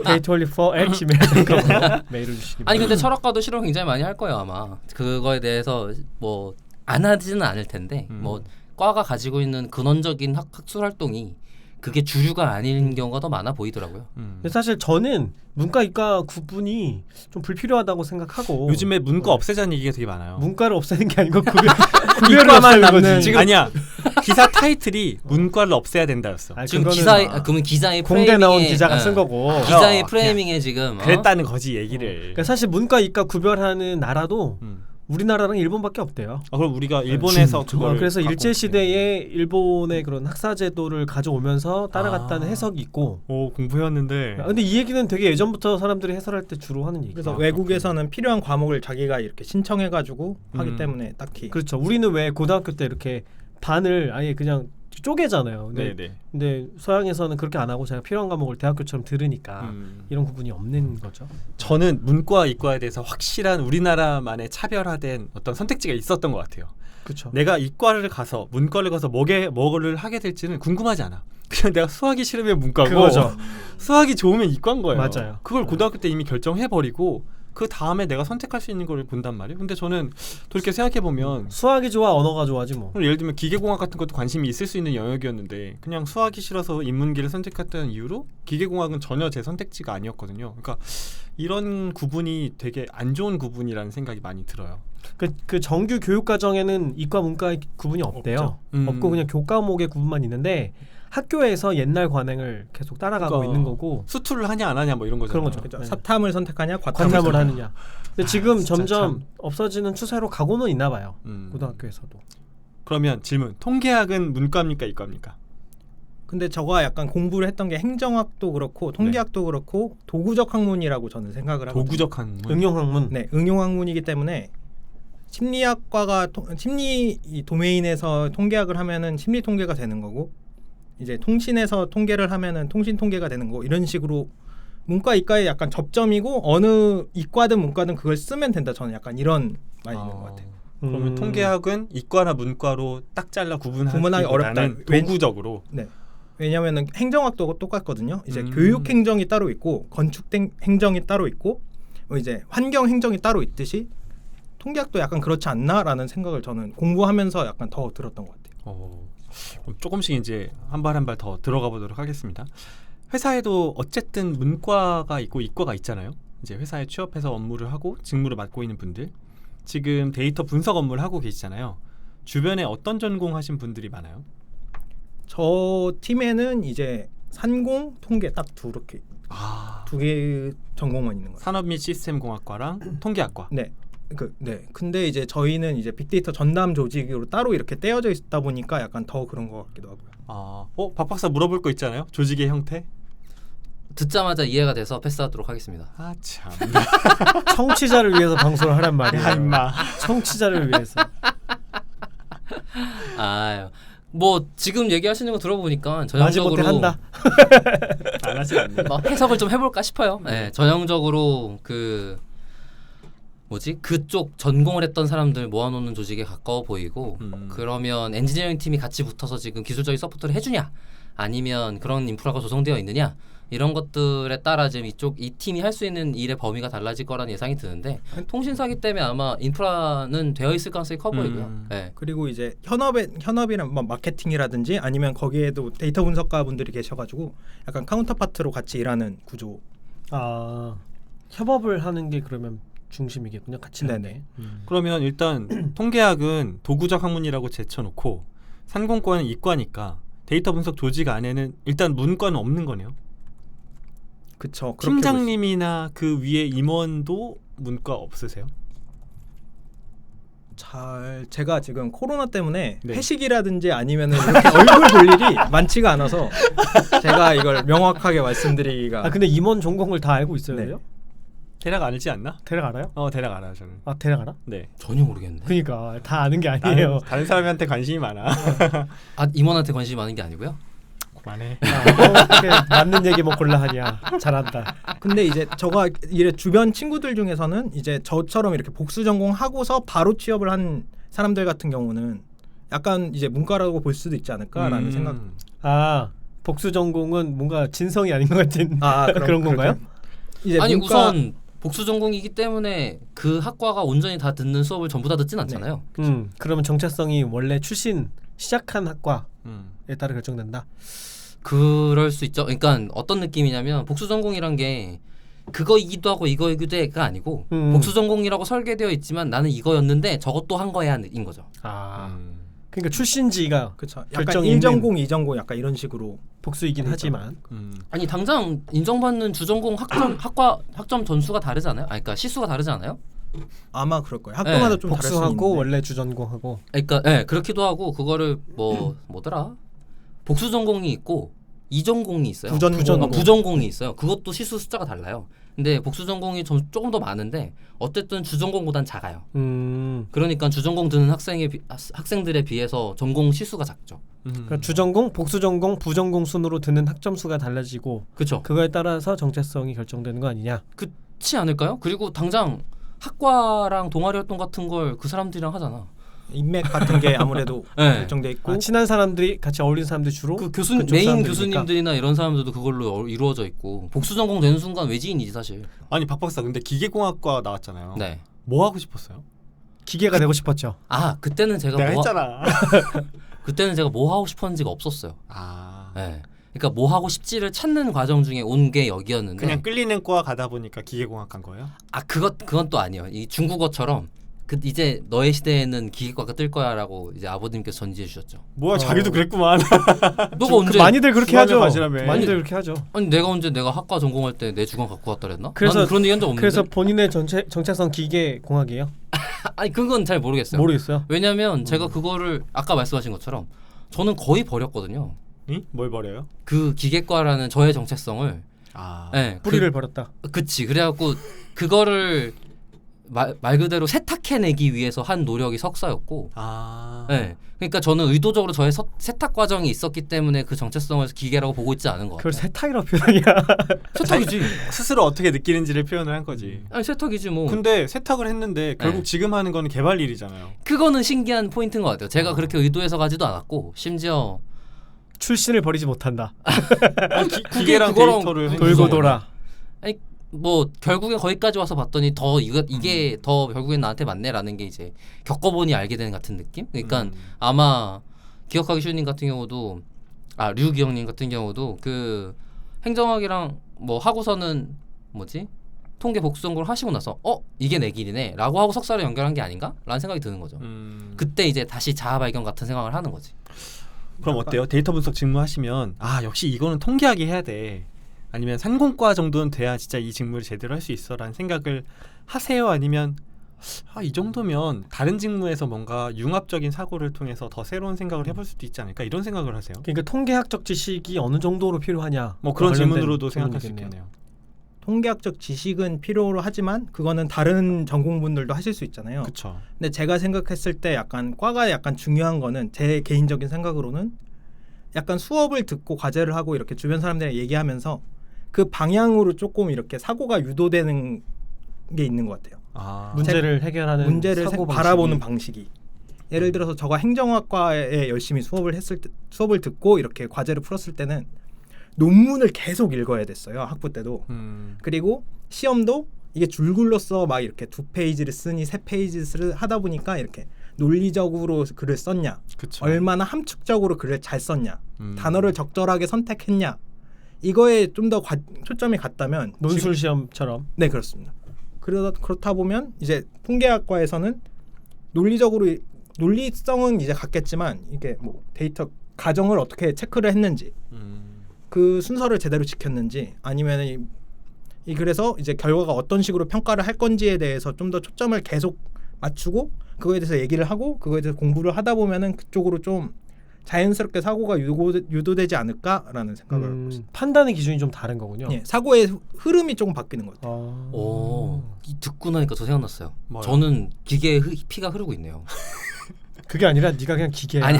datoly4@gmail.com 메일을 주시기 아니 바랍니다. 근데 철학과도 실험 굉장히 많이 할 거예요 아마. 그거에 대해서 뭐 안 하지는 않을 텐데 뭐 과가 가지고 있는 근원적인 학술 활동이 그게 주류가 아닌 경우가 더 많아 보이더라고요. 근데 사실 저는 문과 이과 구분이 좀 불필요하다고 생각하고 요즘에 문과 없애자는 얘기가 되게 많아요. 문과를 없애는 게 아니고 구별을 이과만 없애는 남는 거지. 지금 아니야. 기사 타이틀이 문과를 없애야 된다였어. 아니, 지금 그거는 그러면 기자의 공대 프레이밍에 나온 기자가 쓴 거고. 기자의 그냥 프레이밍에 지금 그랬다는 거지 얘기를. 그러니까 사실 문과 이과 구별하는 나라도 우리나라랑 일본밖에 없대요. 그럼 우리가 일본에서 그걸 그래서 갖고 일제 올게. 시대에 일본의 그런 학사 제도를 가져오면서 따라갔다는 해석이 있고. 오 공부해왔는데. 근데 이 얘기는 되게 예전부터 사람들이 해설할 때 주로 하는 얘기예요. 그래서 외국에서는 필요한 과목을 자기가 이렇게 신청해가지고 하기 때문에 딱히 그렇죠. 우리는 왜 고등학교 때 이렇게 반을 아예 그냥 쪼개잖아요. 네네. 근데 서양에서는 그렇게 안 하고 자기가 필요한 과목을 대학교처럼 들으니까 이런 구분이 없는 거죠. 저는 문과 이과에 대해서 확실한 우리나라만의 차별화된 어떤 선택지가 있었던 것 같아요. 그렇죠. 내가 이과를 가서 문과를 가서 뭐를 하게 될지는 궁금하지 않아. 그냥 내가 수학이 싫으면 문과고 그거죠. 수학이 좋으면 이과인 거예요. 맞아요. 그걸 고등학교 때 이미 결정해버리고 그 다음에 내가 선택할 수 있는 걸 본단 말이에요. 근데 저는 돌이켜 생각해보면 수학이 좋아, 언어가 좋아지 뭐. 예를 들면 기계공학 같은 것도 관심이 있을 수 있는 영역이었는데 그냥 수학이 싫어서 인문계를 선택했다는 이유로 기계공학은 전혀 제 선택지가 아니었거든요. 그러니까 이런 구분이 되게 안 좋은 구분이라는 생각이 많이 들어요. 그 정규 교육 과정에는 이과 문과의 구분이 없대요. 없고 그냥 교과목의 구분만 있는데 학교에서 옛날 관행을 계속 따라가고 그러니까 있는 거고 수투를 하냐 안 하냐 뭐 이런 거잖아요. 그런 거죠. 그렇죠. 네. 사탐을 선택하냐 관탐을 하느냐. 근데 지금 진짜 점점 참. 없어지는 추세로 가고는 있나 봐요. 고등학교에서도. 그러면 질문. 통계학은 문과입니까 이과입니까? 근데 저가 약간 공부를 했던 게 행정학도 그렇고 통계학도 그렇고 도구적 학문이라고 저는 생각을 하거든요. 도구적 학문. 응용학문. 네, 응용학문이기 때문에 심리학과가 심리 이 도메인에서 통계학을 하면은 심리 통계가 되는 거고 이제 통신에서 통계를 하면은 통신 통계가 되는 거 이런 식으로 문과 이과의 약간 접점이고 어느 이과든 문과든 그걸 쓰면 된다. 저는 약간 이런 말이 있는 것 같아요. 그러면 통계학은 이과나 문과로 딱 잘라 구분하기 구분하기보다는 어렵다. 도구적으로. 네. 왜냐면은 행정학도 똑같거든요. 이제 교육 행정이 따로 있고 건축 행정이 따로 있고 이제 환경 행정이 따로 있듯이 통계학도 약간 그렇지 않나라는 생각을 저는 공부하면서 약간 더 들었던 것 같아요. 그럼 조금씩 이제 한 발 한 발 더 들어가 보도록 하겠습니다. 회사에도 어쨌든 문과가 있고 이과가 있잖아요. 이제 회사에 취업해서 업무를 하고 직무를 맡고 있는 분들, 지금 데이터 분석 업무를 하고 계시잖아요. 주변에 어떤 전공 하신 분들이 많아요? 저 팀에는 이제 산공, 통계 딱 두 개 전공만 있는 거예요. 산업 및 시스템 공학과랑 통계학과. 네. 네. 근데 이제 저희는 이제 빅데이터 전담 조직으로 따로 이렇게 떼어져 있다 보니까 약간 더 그런 것 같기도 하고요. 박 박사 물어볼 거 있잖아요. 조직의 형태. 듣자마자 이해가 돼서 패스하도록 하겠습니다. 아 참. 청취자를 위해서 방송을 하란 말이에요. 야 임마. 청취자를 위해서. 아유. 뭐 지금 얘기하시는 거 들어보니까 마지못해 전형적으로 한다. 안 하지 않네. 막 해석을 좀 해볼까 싶어요. 네, 전형적으로 그쪽 전공을 했던 사람들 모아놓는 조직에 가까워 보이고 그러면 엔지니어링 팀이 같이 붙어서 지금 기술적인 서포트를 해주냐 아니면 그런 인프라가 조성되어 있느냐 이런 것들에 따라 지금 이 팀이 할 수 있는 일의 범위가 달라질 거라는 예상이 드는데 통신사기 때문에 아마 인프라는 되어 있을 가능성이 커 보이고요. 네. 그리고 이제 현업이랑 뭐 마케팅이라든지 아니면 거기에도 데이터 분석가 분들이 계셔가지고 약간 카운터파트로 같이 일하는 구조. 협업을 하는 게 그러면 중심이겠군요. 같이 하는 게. 그러면 일단 통계학은 도구적 학문이라고 제쳐놓고 산공과는 이과니까 데이터 분석 조직 안에는 일단 문과는 없는 거네요. 그쵸. 팀장님이나 그 위에 임원도 문과 없으세요? 제가 지금 코로나 때문에 네. 회식이라든지 아니면은 이렇게 얼굴 볼 일이 많지가 않아서 제가 이걸 명확하게 말씀드리기가. 근데 임원 전공을 다 알고 있어야 네. 돼요? 대략 알지 않나? 대략 알아요? 대략 알아요 저는. 대략 알아? 네. 전혀 모르겠는데. 그러니까 다 아는 게 아니에요. 다른 사람한테 관심이 많아. 임원한테 관심이 많은 게 아니고요. 그만해. 이렇게 맞는 얘기 뭐 골라 하냐. 잘한다. 근데 이제 저가 이래 주변 친구들 중에서는 이제 저처럼 이렇게 복수 전공하고서 바로 취업을 한 사람들 같은 경우는 약간 이제 문과라고 볼 수도 있지 않을까라는 생각. 복수 전공은 뭔가 진성이 아닌 것 같은 그런 건가요? 이제 아니 우선 복수 전공이기 때문에 그 학과가 온전히 다 듣는 수업을 전부 다 듣진 않잖아요. 그러면 정체성이 원래 시작한 학과에 따라 결정된다. 그럴 수 있죠. 그러니까 어떤 느낌이냐면 복수 전공이란 게 그거이기도 하고 이거이기도 해가 아니고 복수 전공이라고 설계되어 있지만 나는 이거였는데 저것도 한 거야인 거죠. 그러니까 출신지가 그렇죠. 약간 결정이 1전공, 2전공 약간 이런 식으로 복수이긴 하지만 아니 당장 인정받는 주전공 학점 전수가 다르잖아요. 그러니까 시수가 다르지 않아요? 아마 그럴 거예요. 학교마다 좀 다를 수 있는데. 복수하고 원래 주전공하고. 그러니까 그렇기도 하고 그거를 뭐더라? 복수 전공이 있고 이전공이 있어요. 부전공이 있어요. 그것도 시수 숫자가 달라요. 근데 복수 전공이 조금 더 많은데 어쨌든 주전공보단 작아요. 그러니까 주전공 드는 학생들에 비해서 전공 시수가 작죠. 그러니까 주전공, 복수전공, 부전공 순으로 드는 학점 수가 달라지고 그렇죠. 그거에 따라서 정체성이 결정되는 거 아니냐? 그렇지 않을까요? 그리고 당장 학과랑 동아리 활동 같은 걸 그 사람들이랑 하잖아. 인맥 같은 게 아무래도 네. 결정돼 있고 친한 사람들이 같이 어울리는 사람들이 주로 그 그쪽 메인 사람들이니까. 교수님들이나 이런 사람들도 그걸로 이루어져 있고 복수 전공 되는 순간 외지인이지 사실. 아니 박 박사 근데 기계공학과 나왔잖아요. 네. 뭐 하고 싶었어요? 기계가 되고 싶었죠. 아 그때는 제가 내가 뭐 했잖아. 그때는 제가 뭐 하고 싶었는지가 없었어요. 아 네. 그러니까 뭐 하고 싶지를 찾는 과정 중에 온 게 여기였는데 그냥 끌리는 과 가다 보니까 기계공학 간 거예요? 아 그건 또 아니에요. 이 중국어처럼 이제 너의 시대에는 기계과가 뜰 거야라고 이제 아버님께서 전지해 주셨죠. 뭐야 자기도 그랬구만. 너가 언제 많이들 그렇게 주간에 하죠. 가시라며. 많이들 그렇게 하죠. 아니 내가 언제 내가 학과 전공할 때 내 주관 갖고 왔다 그랬나? 그래서- 나는 그런 얘기 한 적 없는데. 그래서 본인의 정체성 기계공학이에요? 아니 그건 잘 모르겠어요. 모르겠어요. 왜냐면 제가 그거를 아까 말씀하신 것처럼 저는 거의 버렸거든요. 응? 뭘 버려요? 그 기계과라는 저의 정체성을. 아 네, 뿌리를 버렸다. 그치. 그래갖고 그거를 말 그대로 세탁해내기 위해서 한 노력이 석사였고. 아 네. 그러니까 저는 의도적으로 저의 세탁 과정이 있었기 때문에 그 정체성을 기계라고 보고 있지 않은 것 그걸 같아요. 세탁이라고 표현이야. 세탁이지. 스스로 어떻게 느끼는지를 표현을 한 거지. 아니 세탁이지 뭐. 근데 세탁을 했는데 결국 네. 지금 하는 건 개발 일이잖아요. 그거는 신기한 포인트인 것 같아요. 제가 그렇게 의도해서 가지도 않았고 심지어 출신을 버리지 못한다. 기계랑 그거랑 데이터를 무슨 돌고 상관이야? 돌아. 아니 뭐 결국에 거기까지 와서 봤더니 더 이게 더 결국엔 나한테 맞네라는 게 이제 겪어보니 알게 되는 같은 느낌. 그러니까 아마 기억하기 쉬운 님 같은 경우도 류기영님 같은 경우도 그 행정학이랑 뭐 하고서는 뭐지 통계 복수 전공을 하시고 나서 이게 내 길이네라고 하고 석사를 연결한 게 아닌가라는 생각이 드는 거죠. 그때 이제 다시 자아 발견 같은 생각을 하는 거지. 그럼 어때요? 데이터 분석 직무하시면 역시 이거는 통계학이 해야 돼. 아니면 산공과 정도는 돼야 진짜 이 직무를 제대로 할 수 있어라는 생각을 하세요? 아니면 이 정도면 다른 직무에서 뭔가 융합적인 사고를 통해서 더 새로운 생각을 해볼 수도 있지 않을까 이런 생각을 하세요? 그러니까 통계학적 지식이 어느 정도로 필요하냐. 뭐 그런 관련된 질문으로도 생각할 수 질문이겠네요. 있겠네요. 통계학적 지식은 필요로 하지만 그거는 다른 전공분들도 하실 수 있잖아요. 그렇죠. 근데 제가 생각했을 때 약간 과가 약간 중요한 거는 제 개인적인 생각으로는 약간 수업을 듣고 과제를 하고 이렇게 주변 사람들이랑 얘기하면서 그 방향으로 조금 이렇게 사고가 유도되는 게 있는 것 같아요. 문제를 해결하는 문제를 사고 방식이. 바라보는 방식이. 예를 들어서 저가 행정학과에 열심히 수업을 듣고 이렇게 과제를 풀었을 때는 논문을 계속 읽어야 됐어요. 학부 때도. 그리고 시험도 이게 줄글로써 막 이렇게 2페이지를 쓰니 3페이지를 하다 보니까 이렇게 논리적으로 글을 썼냐, 그쵸. 얼마나 함축적으로 글을 잘 썼냐, 단어를 적절하게 선택했냐, 이거에 좀 더 초점이 갔다면 논술 시험처럼. 네, 그렇습니다. 그렇다 보면 이제 통계학과에서는 논리성은 이제 같겠지만 이게 뭐 데이터 가정을 어떻게 체크를 했는지 그 순서를 제대로 지켰는지 아니면 그래서 이제 결과가 어떤 식으로 평가를 할 건지에 대해서 좀 더 초점을 계속 맞추고 그거에 대해서 얘기를 하고 그거에 대해서 공부를 하다 보면은 그쪽으로 좀 자연스럽게 사고가 유도되지 않을까라는 생각을 하고 있습니다. 판단의 기준이 좀 다른 거군요. 예, 사고의 흐름이 조금 바뀌는 것 같아요. 오, 듣고 나니까 저 생각났어요. 뭐요? 저는 기계에 피가 흐르고 있네요. 그게 아니라 네가 그냥 기계야. 아니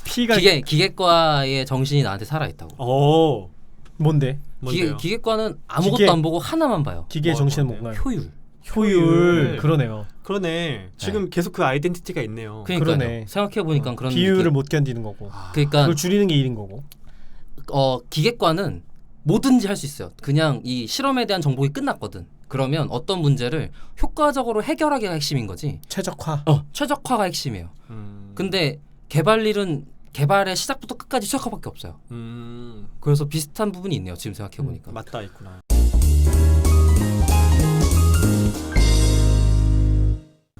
피가 기계과의 정신이 나한테 살아 있다고. 뭔데? 뭔데요? 기계과는 아무것도 기계- 안 보고 하나만 봐요. 기계의 정신은 뭔데요? 뭔가요? 효율. 효율. 그러네요. 그러네. 지금 계속 그 아이덴티티가 있네요. 그러니까요. 그러네. 생각해 보니까 그런 비율을 느낌. 못 견디는 거고. 그러니까 그걸 줄이는 게 일인 거고. 기계과는 뭐든지 할 수 있어요. 그냥 이 실험에 대한 정보가 끝났거든. 그러면 어떤 문제를 효과적으로 해결하기가 핵심인 거지. 최적화. 최적화가 핵심이에요. 근데 개발일은 개발의 시작부터 끝까지 최적화밖에 없어요. 그래서 비슷한 부분이 있네요. 지금 생각해 보니까. 맞다 있구나.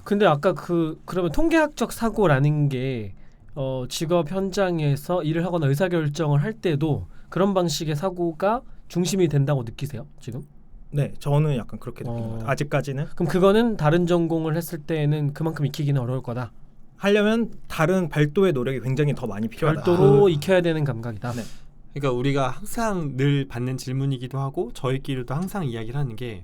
근데 아까 그러면 통계학적 사고라는 게 직업 현장에서 일을 하거나 의사결정을 할 때도 그런 방식의 사고가 중심이 된다고 느끼세요? 지금? 네, 저는 약간 그렇게 느끼는 것 같아요. 아직까지는. 그럼 그거는 다른 전공을 했을 때는 그만큼 익히기는 어려울 거다. 하려면 다른 별도의 노력이 굉장히 더 많이 필요하다. 별도로 익혀야 되는 감각이다. 네. 그러니까 우리가 항상 늘 받는 질문이기도 하고 저희끼리도 항상 이야기를 하는 게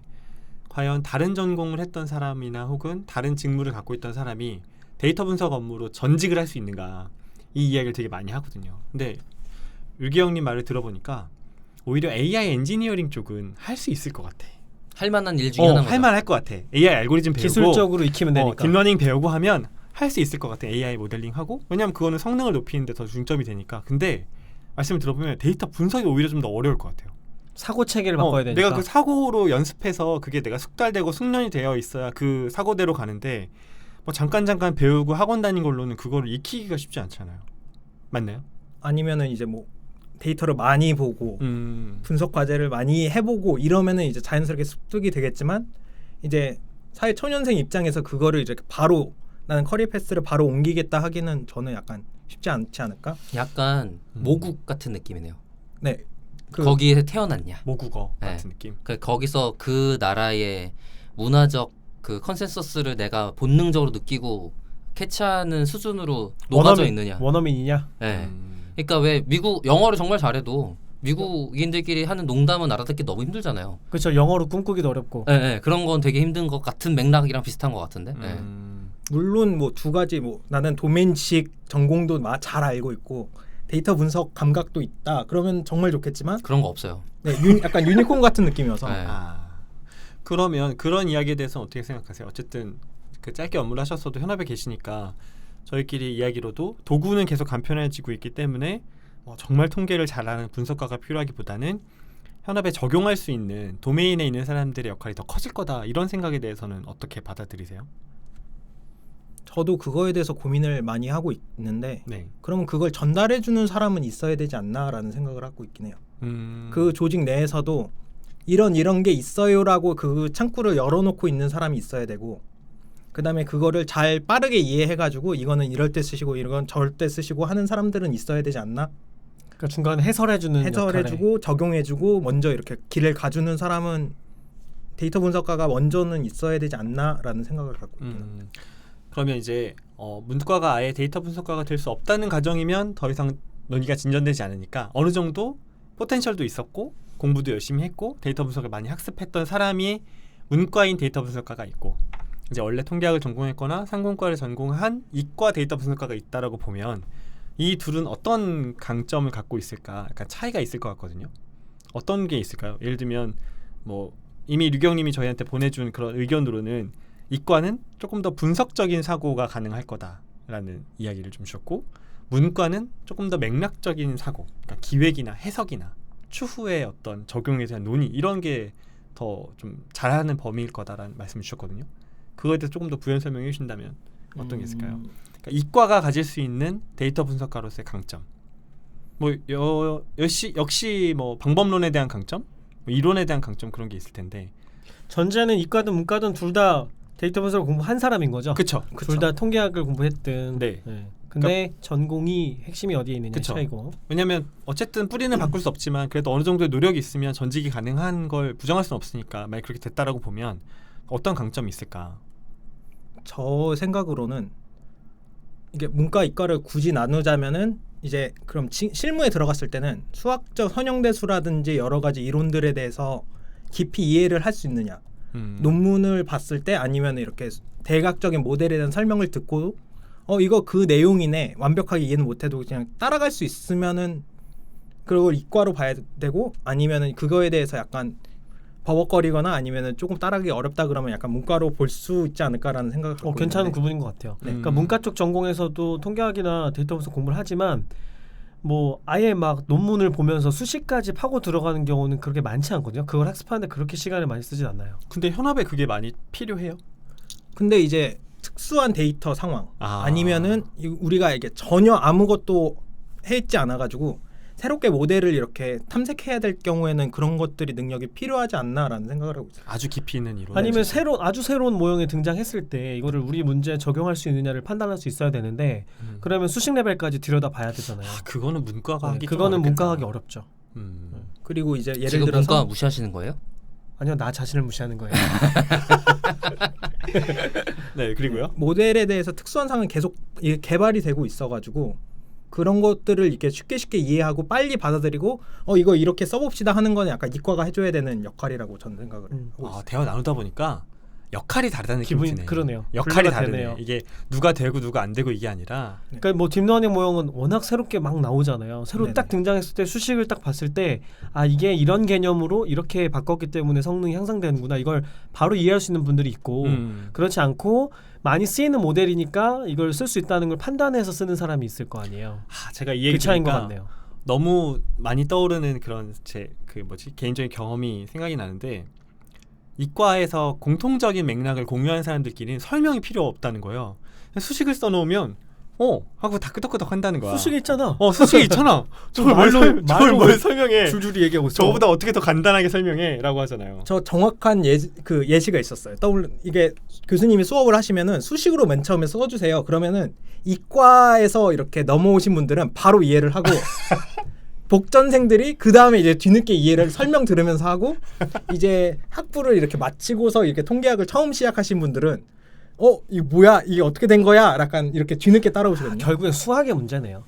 과연 다른 전공을 했던 사람이나 혹은 다른 직무를 갖고 있던 사람이 데이터 분석 업무로 전직을 할 수 있는가 이 이야기를 되게 많이 하거든요. 근데 유기영님 말을 들어보니까 오히려 AI 엔지니어링 쪽은 할 수 있을 것 같아. 할 만한 일 중에 하나인 거죠. 할 만할 것 같아. AI 알고리즘 배우고 기술적으로 익히면 되니까. 딥러닝 배우고 하면 할 수 있을 것 같아요. AI 모델링하고. 왜냐하면 그거는 성능을 높이는 데 더 중점이 되니까. 근데 말씀을 들어보면 데이터 분석이 오히려 좀 더 어려울 것 같아요. 사고 체계를 바꿔야 되니까. 내가 그 사고로 연습해서 그게 내가 숙달되고 숙련이 되어 있어야 그 사고대로 가는데 뭐 잠깐 배우고 학원 다닌 걸로는 그거를 익히기가 쉽지 않잖아요. 맞나요? 아니면은 이제 뭐 데이터를 많이 보고 분석 과제를 많이 해보고 이러면은 이제 자연스럽게 습득이 되겠지만 이제 사회 초년생 입장에서 그거를 이제 바로 나는 커리어 패스를 바로 옮기겠다 하기는 저는 약간 쉽지 않지 않을까? 약간 모국 같은 느낌이네요. 네. 거기에 태어났냐? 모국어 네. 같은 느낌. 거기서 그 나라의 문화적 그 컨센서스를 내가 본능적으로 느끼고 캐치하는 수준으로 녹아져 있느냐? 원어민이냐? 네. 그러니까 왜 미국 영어를 정말 잘해도 미국인들끼리 하는 농담은 알아듣기 너무 힘들잖아요. 그렇죠. 영어로 꿈꾸기도 어렵고. 네, 그런 건 되게 힘든 것 같은 맥락이랑 비슷한 것 같은데. 네. 물론 뭐 두 가지 뭐 나는 도메인식 전공도 잘 알고 있고 데이터 분석 감각도 있다. 그러면 정말 좋겠지만 그런 거 없어요. 네, 약간 유니콘 같은 느낌이어서. 네. 그러면 그런 이야기에 대해서 어떻게 생각하세요? 어쨌든 그 짧게 업무를 하셨어도 현업에 계시니까 저희끼리 이야기로도 도구는 계속 간편해지고 있기 때문에 정말 통계를 잘하는 분석가가 필요하기보다는 현업에 적용할 수 있는 도메인에 있는 사람들의 역할이 더 커질 거다 이런 생각에 대해서는 어떻게 받아들이세요? 저도 그거에 대해서 고민을 많이 하고 있는데 네. 그러면 그걸 전달해주는 사람은 있어야 되지 않나라는 생각을 하고 있긴 해요. 그 조직 내에서도 이런 게 있어요라고 그 창구를 열어놓고 있는 사람이 있어야 되고 그 다음에 그거를 잘 빠르게 이해해가지고 이거는 이럴 때 쓰시고 이건 저럴 때 쓰시고 하는 사람들은 있어야 되지 않나? 그러니까 중간에 해설해주는 해설해주고 적용해주고 먼저 이렇게 길을 가주는 사람은 데이터 분석가가 먼저는 있어야 되지 않나라는 생각을 갖고 있긴 합니다. 그러면 이제 문과가 아예 데이터 분석가가 될 수 없다는 가정이면 더 이상 논의가 진전되지 않으니까 어느 정도 포텐셜도 있었고 공부도 열심히 했고 데이터 분석을 많이 학습했던 사람이 문과인 데이터 분석가가 있고 이제 원래 통계학을 전공했거나 상공과를 전공한 이과 데이터 분석가가 있다라고 보면 이 둘은 어떤 강점을 갖고 있을까? 약간 차이가 있을 것 같거든요. 어떤 게 있을까요? 예를 들면 뭐 이미 류경님이 저희한테 보내준 그런 의견으로는 이과는 조금 더 분석적인 사고가 가능할 거다라는 이야기를 좀 주셨고 문과는 조금 더 맥락적인 사고, 그러니까 기획이나 해석이나 추후의 어떤 적용에 대한 논의 이런 게 더 좀 잘하는 범위일 거다라는 말씀을 주셨거든요. 그거에 대해서 조금 더 부연 설명해 주신다면 어떤 게 있을까요? 그러니까 이과가 가질 수 있는 데이터 분석가로서의 강점, 뭐 역시 뭐 방법론에 대한 강점, 뭐 이론에 대한 강점 그런 게 있을 텐데 전제는 이과든 문과든 둘 다 데이터 분석을 공부한 사람인 거죠. 그렇죠. 둘 다 통계학을 공부했든. 네. 근데 전공이 핵심이 어디에 있느냐 차이고. 왜냐하면 어쨌든 뿌리는 바꿀 수 없지만 그래도 어느 정도의 노력이 있으면 전직이 가능한 걸 부정할 수는 없으니까 만약 그렇게 됐다라고 보면 어떤 강점이 있을까? 저 생각으로는 이게 문과 이과를 굳이 나누자면은 이제 그럼 실무에 들어갔을 때는 수학적 선형대수라든지 여러 가지 이론들에 대해서 깊이 이해를 할 수 있느냐, 논문을 봤을 때 아니면 이렇게 대각적인 모델에 대한 설명을 듣고 이거 그 내용이네 완벽하게 이해는 못해도 그냥 따라갈 수 있으면은 그걸 이과로 봐야 되고 아니면은 그거에 대해서 약간 버벅거리거나 아니면은 조금 따라가기 어렵다 그러면 약간 문과로 볼 수 있지 않을까라는 생각을 갖고 괜찮은 있는데. 구분인 것 같아요. 네. 그러니까 문과 쪽 전공에서도 통계학이나 데이터 분석 공부를 하지만 뭐 아예 막 논문을 보면서 수식까지 파고 들어가는 경우는 그렇게 많지 않거든요. 그걸 학습하는데 그렇게 시간을 많이 쓰진 않나요. 근데 현업에 그게 많이 필요해요? 근데 이제 특수한 데이터 상황 아니면은 우리가 이게 전혀 아무것도 해있지 않아가지고 새롭게 모델을 이렇게 탐색해야 될 경우에는 그런 것들이 능력이 필요하지 않나라는 생각을 하고 있어요. 아주 깊이 있는 이론. 아니면 아주 새로운 모형이 등장했을 때 이거를 우리 문제에 적용할 수 있느냐를 판단할 수 있어야 되는데 그러면 수식 레벨까지 들여다봐야 되잖아요. 그거는 문과가 하기 그거는 문과가 하기 어렵죠. 그리고 이제 예를 지금 들어서 문과 무시하시는 거예요? 아니요, 나 자신을 무시하는 거예요. 네, 그리고요. 모델에 대해서 특수한 상황이 계속 개발이 되고 있어가지고 그런 것들을 이렇게 쉽게 이해하고 빨리 받아들이고 이거 이렇게 써봅시다 하는 건 약간 이과가 해줘야 되는 역할이라고 저는 생각을 하고 있어요. 대화 나누다 보니까 역할이 다르다는 느낌이 기분이 드네. 그러네요. 역할이 분류가 다르네. 되네요. 이게 누가 되고 누가 안 되고 이게 아니라 그러니까 뭐 딥러닝 모형은 워낙 새롭게 막 나오잖아요. 새로 네네. 딱 등장했을 때 수식을 딱 봤을 때 이게 이런 개념으로 이렇게 바꿨기 때문에 성능이 향상되는구나. 이걸 바로 이해할 수 있는 분들이 있고 그렇지 않고 많이 쓰이는 모델이니까 이걸 쓸 수 있다는 걸 판단해서 쓰는 사람이 있을 거 아니에요. 제가 이 얘기 그 차이인 것 들으니까 같네요. 너무 많이 떠오르는 그런 제 개인적인 경험이 생각이 나는데 이과에서 공통적인 맥락을 공유하는 사람들끼리는 설명이 필요 없다는 거예요. 수식을 써놓으면 하고 다 끄덕끄덕 한다는 거야. 수식이 있잖아. 수식이 있잖아. 저걸 뭘 설명해. 줄줄이 얘기하고 있어. 저보다 어떻게 더 간단하게 설명해 라고 하잖아요. 저 정확한 예시가 있었어요. 이게 교수님이 수업을 하시면은 수식으로 맨 처음에 써주세요. 그러면은 이과에서 이렇게 넘어오신 분들은 바로 이해를 하고 복전생들이 그 다음에 이제 뒤늦게 이해를 설명 들으면서 하고 이제 학부를 이렇게 마치고서 이렇게 통계학을 처음 시작하신 분들은 이거 뭐야 이게 어떻게 된 거야 약간 이렇게 뒤늦게 따라오시거든요. 결국엔 수학의 문제네요.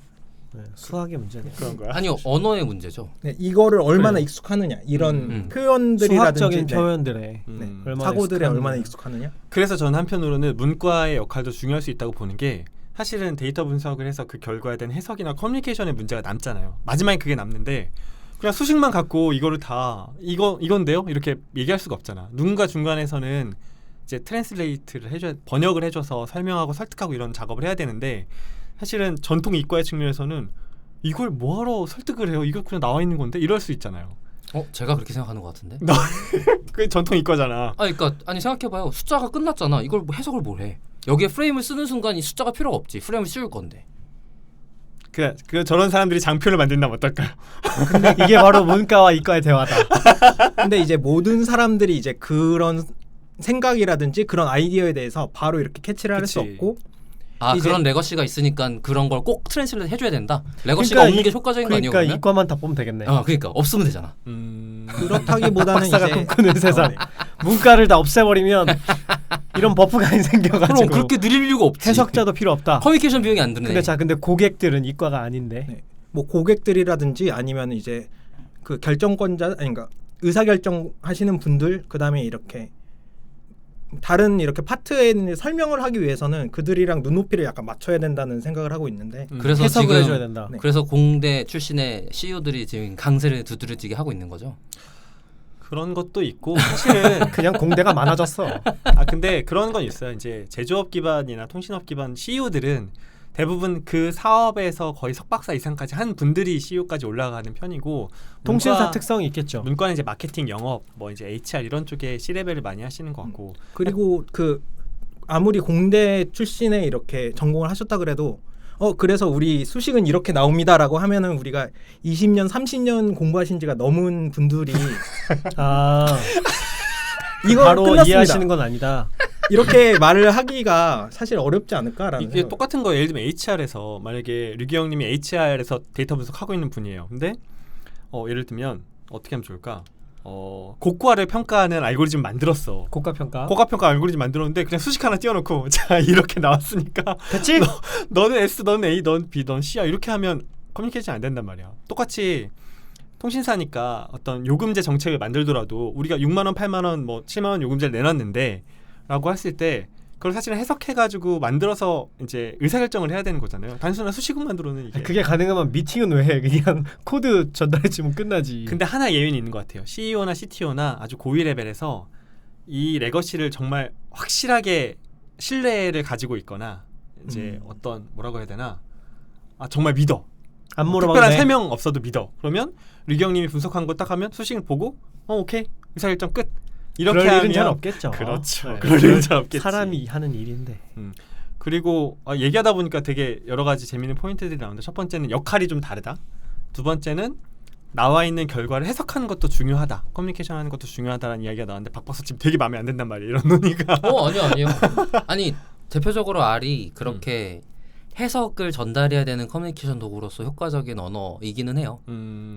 네, 수학의 문제네요. 그런 거야. 아니요, 언어의 문제죠. 네, 이거를 얼마나 그래. 익숙하느냐 이런 음. 표현들이라든지 수학적인 표현들에 얼마나 사고들에 익숙한가. 얼마나 익숙하느냐. 그래서 저는 한편으로는 문과의 역할도 중요할 수 있다고 보는 게 사실은 데이터 분석을 해서 그 결과에 대한 해석이나 커뮤니케이션의 문제가 남잖아요. 마지막에 그게 남는데 그냥 수식만 갖고 이거를 다 이건데요? 이렇게 얘기할 수가 없잖아. 누군가 중간에서는 이제 트랜슬레이트를 번역을 해줘서 설명하고 설득하고 이런 작업을 해야 되는데 사실은 전통 이과의 측면에서는 이걸 뭐하러 설득을 해요? 이거 그냥 나와 있는 건데 이럴 수 있잖아요. 제가 그렇게 생각하는 것 같은데. 그게 전통 이과잖아. 그러니까 생각해봐요. 숫자가 끝났잖아. 이걸 뭐 해석을 뭘 해? 여기에 프레임을 쓰는 순간 이 숫자가 필요가 없지. 프레임을 씌울 건데. 그 저런 사람들이 장표를 만든다면 어떨까요? 근데 이게 바로 문과와 이과의 대화다. 근데 이제 모든 사람들이 이제 그런 생각이라든지 그런 아이디어에 대해서 바로 이렇게 캐치를 할 수 그치. 없고 이제 그런 레거시가 있으니까 그런 걸 꼭 트랜슬레이트 해줘야 된다. 레거시가 그러니까 없는 게 효과적인 거 아니에요? 그러니까 그러면? 이과만 다 보면 되겠네. 그러니까 없으면 되잖아. 그렇다기보다는 박사가 이제 꿈꾸는 세상. 문과를 다 없애버리면 이런 버프가 안 생겨가지고 그럼 그렇게 느릴 이유가 없지. 해석자도 필요 없다. 커뮤니케이션 비용이 안 드네. 근데 고객들은 이과가 아닌데. 네. 뭐 고객들이라든지 아니면 이제 그 결정권자 그러니까 의사결정 하시는 분들 그다음에 이렇게 다른 이렇게 파트에 있는 설명을 하기 위해서는 그들이랑 눈높이를 약간 맞춰야 된다는 생각을 하고 있는데 그래서 해석을 지금 해줘야 된다. 네. 그래서 공대 출신의 CEO들이 지금 강세를 두드러지게 하고 있는 거죠. 그런 것도 있고 사실은 그냥 공대가 많아졌어. 근데 그런 건 있어요. 이제 제조업 기반이나 통신업 기반 CEO들은 대부분 그 사업에서 거의 석박사 이상까지 한 분들이 CEO까지 올라가는 편이고 통신사 특성이 있겠죠. 문과는 이제 마케팅, 영업, 뭐 이제 HR 이런 쪽에 C 레벨을 많이 하시는 것 같고 그리고 그 아무리 공대 출신에 이렇게 전공을 하셨다 그래도 그래서 우리 수식은 이렇게 나옵니다라고 하면은 우리가 20년, 30년 공부하신 지가 넘은 분들이 이거 바로 끝났습니다. 이해하시는 건 아니다. 이렇게 말을 하기가 사실 어렵지 않을까라는 이게 생각. 똑같은 거 예를 들면 HR에서 만약에 류기 형님이 HR에서 데이터 분석하고 있는 분이에요. 근데 예를 들면 어떻게 하면 좋을까? 고과를 평가하는 알고리즘 만들었어. 고가 평가. 고가 평가 알고리즘 만들었는데 그냥 수식 하나 띄워놓고 자 이렇게 나왔으니까 됐지? 너는 S, 너는 A, 너는 B, 너는 C야 이렇게 하면 커뮤니케이션 안 된단 말이야. 똑같이 통신사니까 어떤 요금제 정책을 만들더라도 우리가 6만 원, 8만 원, 뭐 7만 원 요금제를 내놨는데 라고 했을 때 그걸 사실은 해석해가지고 만들어서 이제 의사결정을 해야 되는 거잖아요. 단순한 수식음만으로는 이게. 그게 가능하면 미팅은 왜 해? 그냥 코드 전달해주면 끝나지. 근데 하나 예외는 있는 것 같아요. CEO나 CTO나 아주 고위 레벨에서 이 레거시를 정말 확실하게 신뢰를 가지고 있거나 이제 어떤 뭐라고 해야 되나 정말 믿어. 안 물어봐도 특별한 돼. 설명 없어도 믿어. 그러면 류경님이 분석한 거 딱 하면 수식을 보고 오케이 의사결정 끝. 이렇게 그럴 하면 일은 잘 없겠죠. 그렇죠. 네. 그럴 일은 잘 없겠지. 사람이 하는 일인데. 그리고 얘기하다 보니까 되게 여러 가지 재미있는 포인트들이 나오는데 첫 번째는 역할이 좀 다르다. 두 번째는 나와 있는 결과를 해석하는 것도 중요하다. 커뮤니케이션 하는 것도 중요하다라는 이야기가 나왔는데 박 박사 지금 되게 마음에 안 든단 말이에요. 이런 논의가. 아니요. 아니 대표적으로 R이 그렇게 해석을 전달해야 되는 커뮤니케이션 도구로서 효과적인 언어이기는 해요.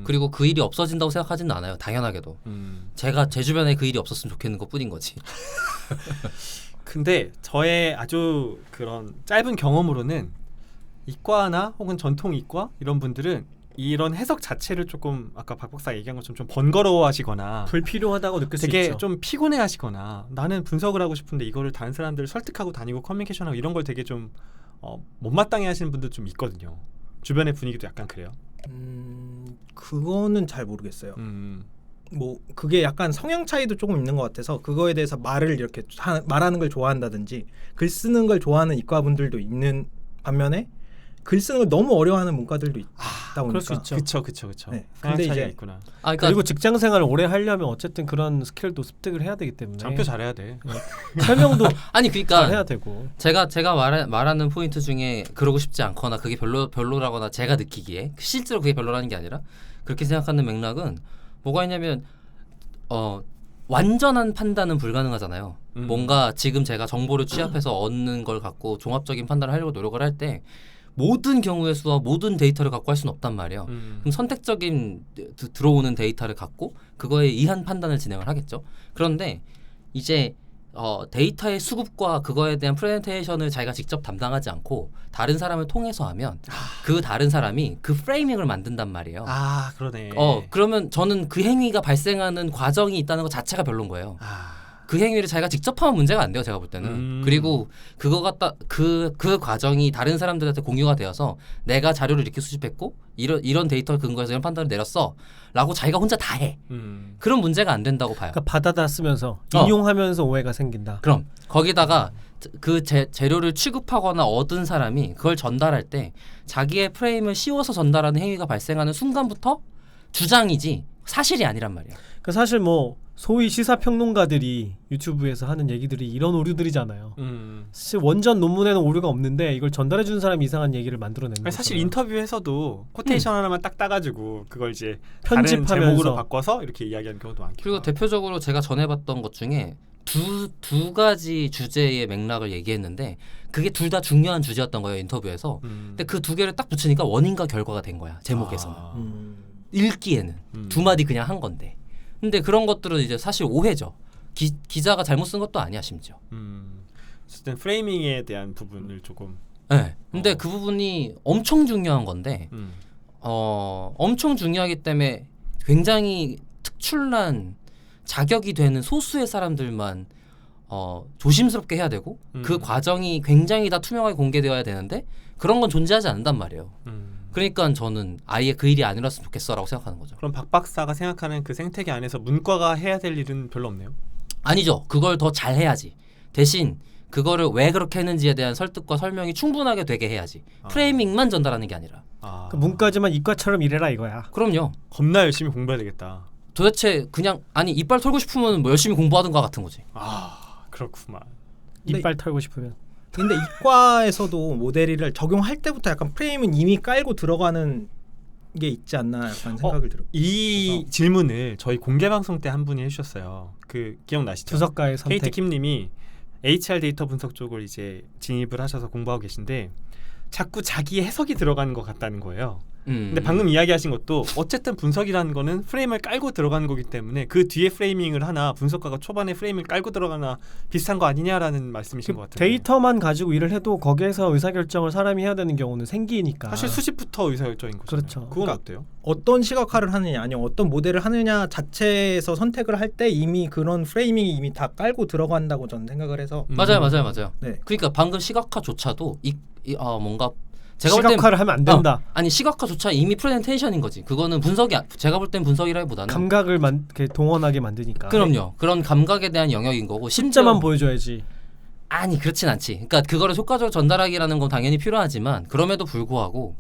그리고 그 일이 없어진다고 생각하지는 않아요. 당연하게도. 제가 제 주변에 그 일이 없었으면 좋겠는 것뿐인 거지. 근데 저의 아주 그런 짧은 경험으로는 이과나 혹은 전통 이과 이런 분들은 이런 해석 자체를 조금 아까 박 박사 얘기한 것처럼 좀 번거로워하시거나 불필요하다고 느낄 수 되게 있죠. 좀 피곤해하시거나 나는 분석을 하고 싶은데 이거를 다른 사람들을 설득하고 다니고 커뮤니케이션하고 이런 걸 되게 좀 못마땅해 하시는 분들 좀 있거든요. 주변의 분위기도 약간 그래요. 그거는 잘 모르겠어요. 뭐 그게 약간 성향 차이도 조금 있는 것 같아서 그거에 대해서 말을 이렇게 말하는 걸 좋아한다든지 글 쓰는 걸 좋아하는 이과분들도 있는 반면에 글 쓰는 걸 너무 어려워하는 문과들도 있다 보니까 그럴 수 있죠. 그쵸. 네. 성향 근데 차이가 이제 있구나. 그러니까 그리고 직장 생활을 오래 하려면 어쨌든 그런 스킬도 습득을 해야 되기 때문에 장표 잘해야 돼. 설명도 아니 그러니까 잘 해야 되고. 제가 말하는 포인트 중에 그러고 싶지 않거나 그게 별로라거나 제가 느끼기에 실제로 그게 별로라는 게 아니라 그렇게 생각하는 맥락은 뭐가 있냐면 완전한 판단은 불가능하잖아요. 뭔가 지금 제가 정보를 취합해서 얻는 걸 갖고 종합적인 판단을 하려고 노력을 할 때 모든 경우의 수와 모든 데이터를 갖고 할 수는 없단 말이에요. 그럼 선택적인 들어오는 데이터를 갖고 그거에 의한 판단을 진행을 하겠죠. 그런데 이제 데이터의 수급과 그거에 대한 프레젠테이션을 자기가 직접 담당하지 않고 다른 사람을 통해서 하면 그 다른 사람이 그 프레이밍을 만든단 말이에요. 아 그러네. 그러면 저는 그 행위가 발생하는 과정이 있다는 것 자체가 별로인 거예요. 그 행위를 자기가 직접 하면 문제가 안 돼요. 제가 볼 때는. 그리고 그거 갖다 그 과정이 다른 사람들한테 공유가 되어서 내가 자료를 이렇게 수집했고 이런 데이터를 근거해서 이런 판단을 내렸어 라고 자기가 혼자 다 해. 그런 문제가 안 된다고 봐요. 그러니까 받아다 쓰면서 인용하면서 오해가 생긴다. 그럼 거기다가 그 재료를 취급하거나 얻은 사람이 그걸 전달할 때 자기의 프레임을 씌워서 전달하는 행위가 발생하는 순간부터 주장이지 사실이 아니란 말이에요. 그 사실 뭐 소위 시사평론가들이 유튜브에서 하는 얘기들이 이런 오류들이잖아요. 사실 원전 논문에는 오류가 없는데 이걸 전달해주는 사람이 이상한 얘기를 만들어내는 거죠. 사실 인터뷰에서도 코테이션 하나만 딱 따가지고 그걸 이제 편집하면서 다른 제목으로 바꿔서 이렇게 이야기하는 경우도 많고. 그리고 대표적으로 제가 전해봤던 것 중에 두 가지 주제의 맥락을 얘기했는데 그게 둘 다 중요한 주제였던 거예요 인터뷰에서. 근데 그 두 개를 딱 붙이니까 원인과 결과가 된 거야 제목에서는. 읽기에는 두 마디 그냥 한 건데. 근데 그런 것들은 이제 사실 오해죠. 기자가 잘못 쓴 것도 아니야 심지어. 어쨌든 프레이밍에 대한 부분을 조금. 네. 근데 그 부분이 엄청 중요한 건데, 엄청 중요하기 때문에 굉장히 특출난 자격이 되는 소수의 사람들만 조심스럽게 해야 되고, 그 과정이 굉장히 다 투명하게 공개되어야 되는데 그런 건 존재하지 않는단 말이에요. 그러니까 저는 아예 그 일이 아니었으면 좋겠어라고 생각하는 거죠. 그럼 박 박사가 생각하는 그 생태계 안에서 문과가 해야 될 일은 별로 없네요. 아니죠. 그걸 더 잘 해야지. 대신 그거를 왜 그렇게 했는지에 대한 설득과 설명이 충분하게 되게 해야지. 프레이밍만 전달하는 게 아니라. 그 문과지만 이과처럼 일해라 이거야. 그럼요. 겁나 열심히 공부해야 되겠다. 도대체 그냥 아니 이빨 털고 싶으면 뭐 열심히 공부하든가 같은 거지. 그렇구만. 이빨 털고 싶으면. 근데 이과에서도 모델을 적용할 때부터 약간 프레임은 이미 깔고 들어가는 게 있지 않나 약간 생각을 들어요. 이 질문을 저희 공개 방송 때 한 분이 해주셨어요. 그 기억나시죠? 주석가의 선택. KT 킴님이 HR 데이터 분석 쪽을 이제 진입을 하셔서 공부하고 계신데 자꾸 자기 해석이 들어가는 것 같다는 거예요. 근데 방금 이야기하신 것도 어쨌든 분석이라는 거는 프레임을 깔고 들어가는 거기 때문에 그 뒤에 프레이밍을 하나 분석가가 초반에 프레임을 깔고 들어가나 비슷한 거 아니냐라는 말씀이신 것 같아요. 데이터만 가지고 일을 해도 거기에서 의사결정을 사람이 해야 되는 경우는 생기니까. 사실 수집부터 의사결정인 거죠. 그렇죠. 그건 그러니까 어때요? 어떤 시각화를 하느냐 아니면 어떤 모델을 하느냐 자체에서 선택을 할 때 이미 그런 프레이밍이 이미 다 깔고 들어간다고 저는 생각을 해서 맞아요. 네. 그러니까 방금 시각화조차도 뭔가 제가 볼 땐 시각화를 하면 안 된다. 아니 시각화조차 이미 프레젠테이션인 거지. 그거는 분석이 제가 볼 땐 분석이라기보다는 감각을 이렇게 동원하게 만드니까. 그럼요. 그런 감각에 대한 영역인 거고 심자만 보여줘야지. 아니 그렇진 않지. 그러니까 그거를 효과적으로 전달하기라는 건 당연히 필요하지만 그럼에도 불구하고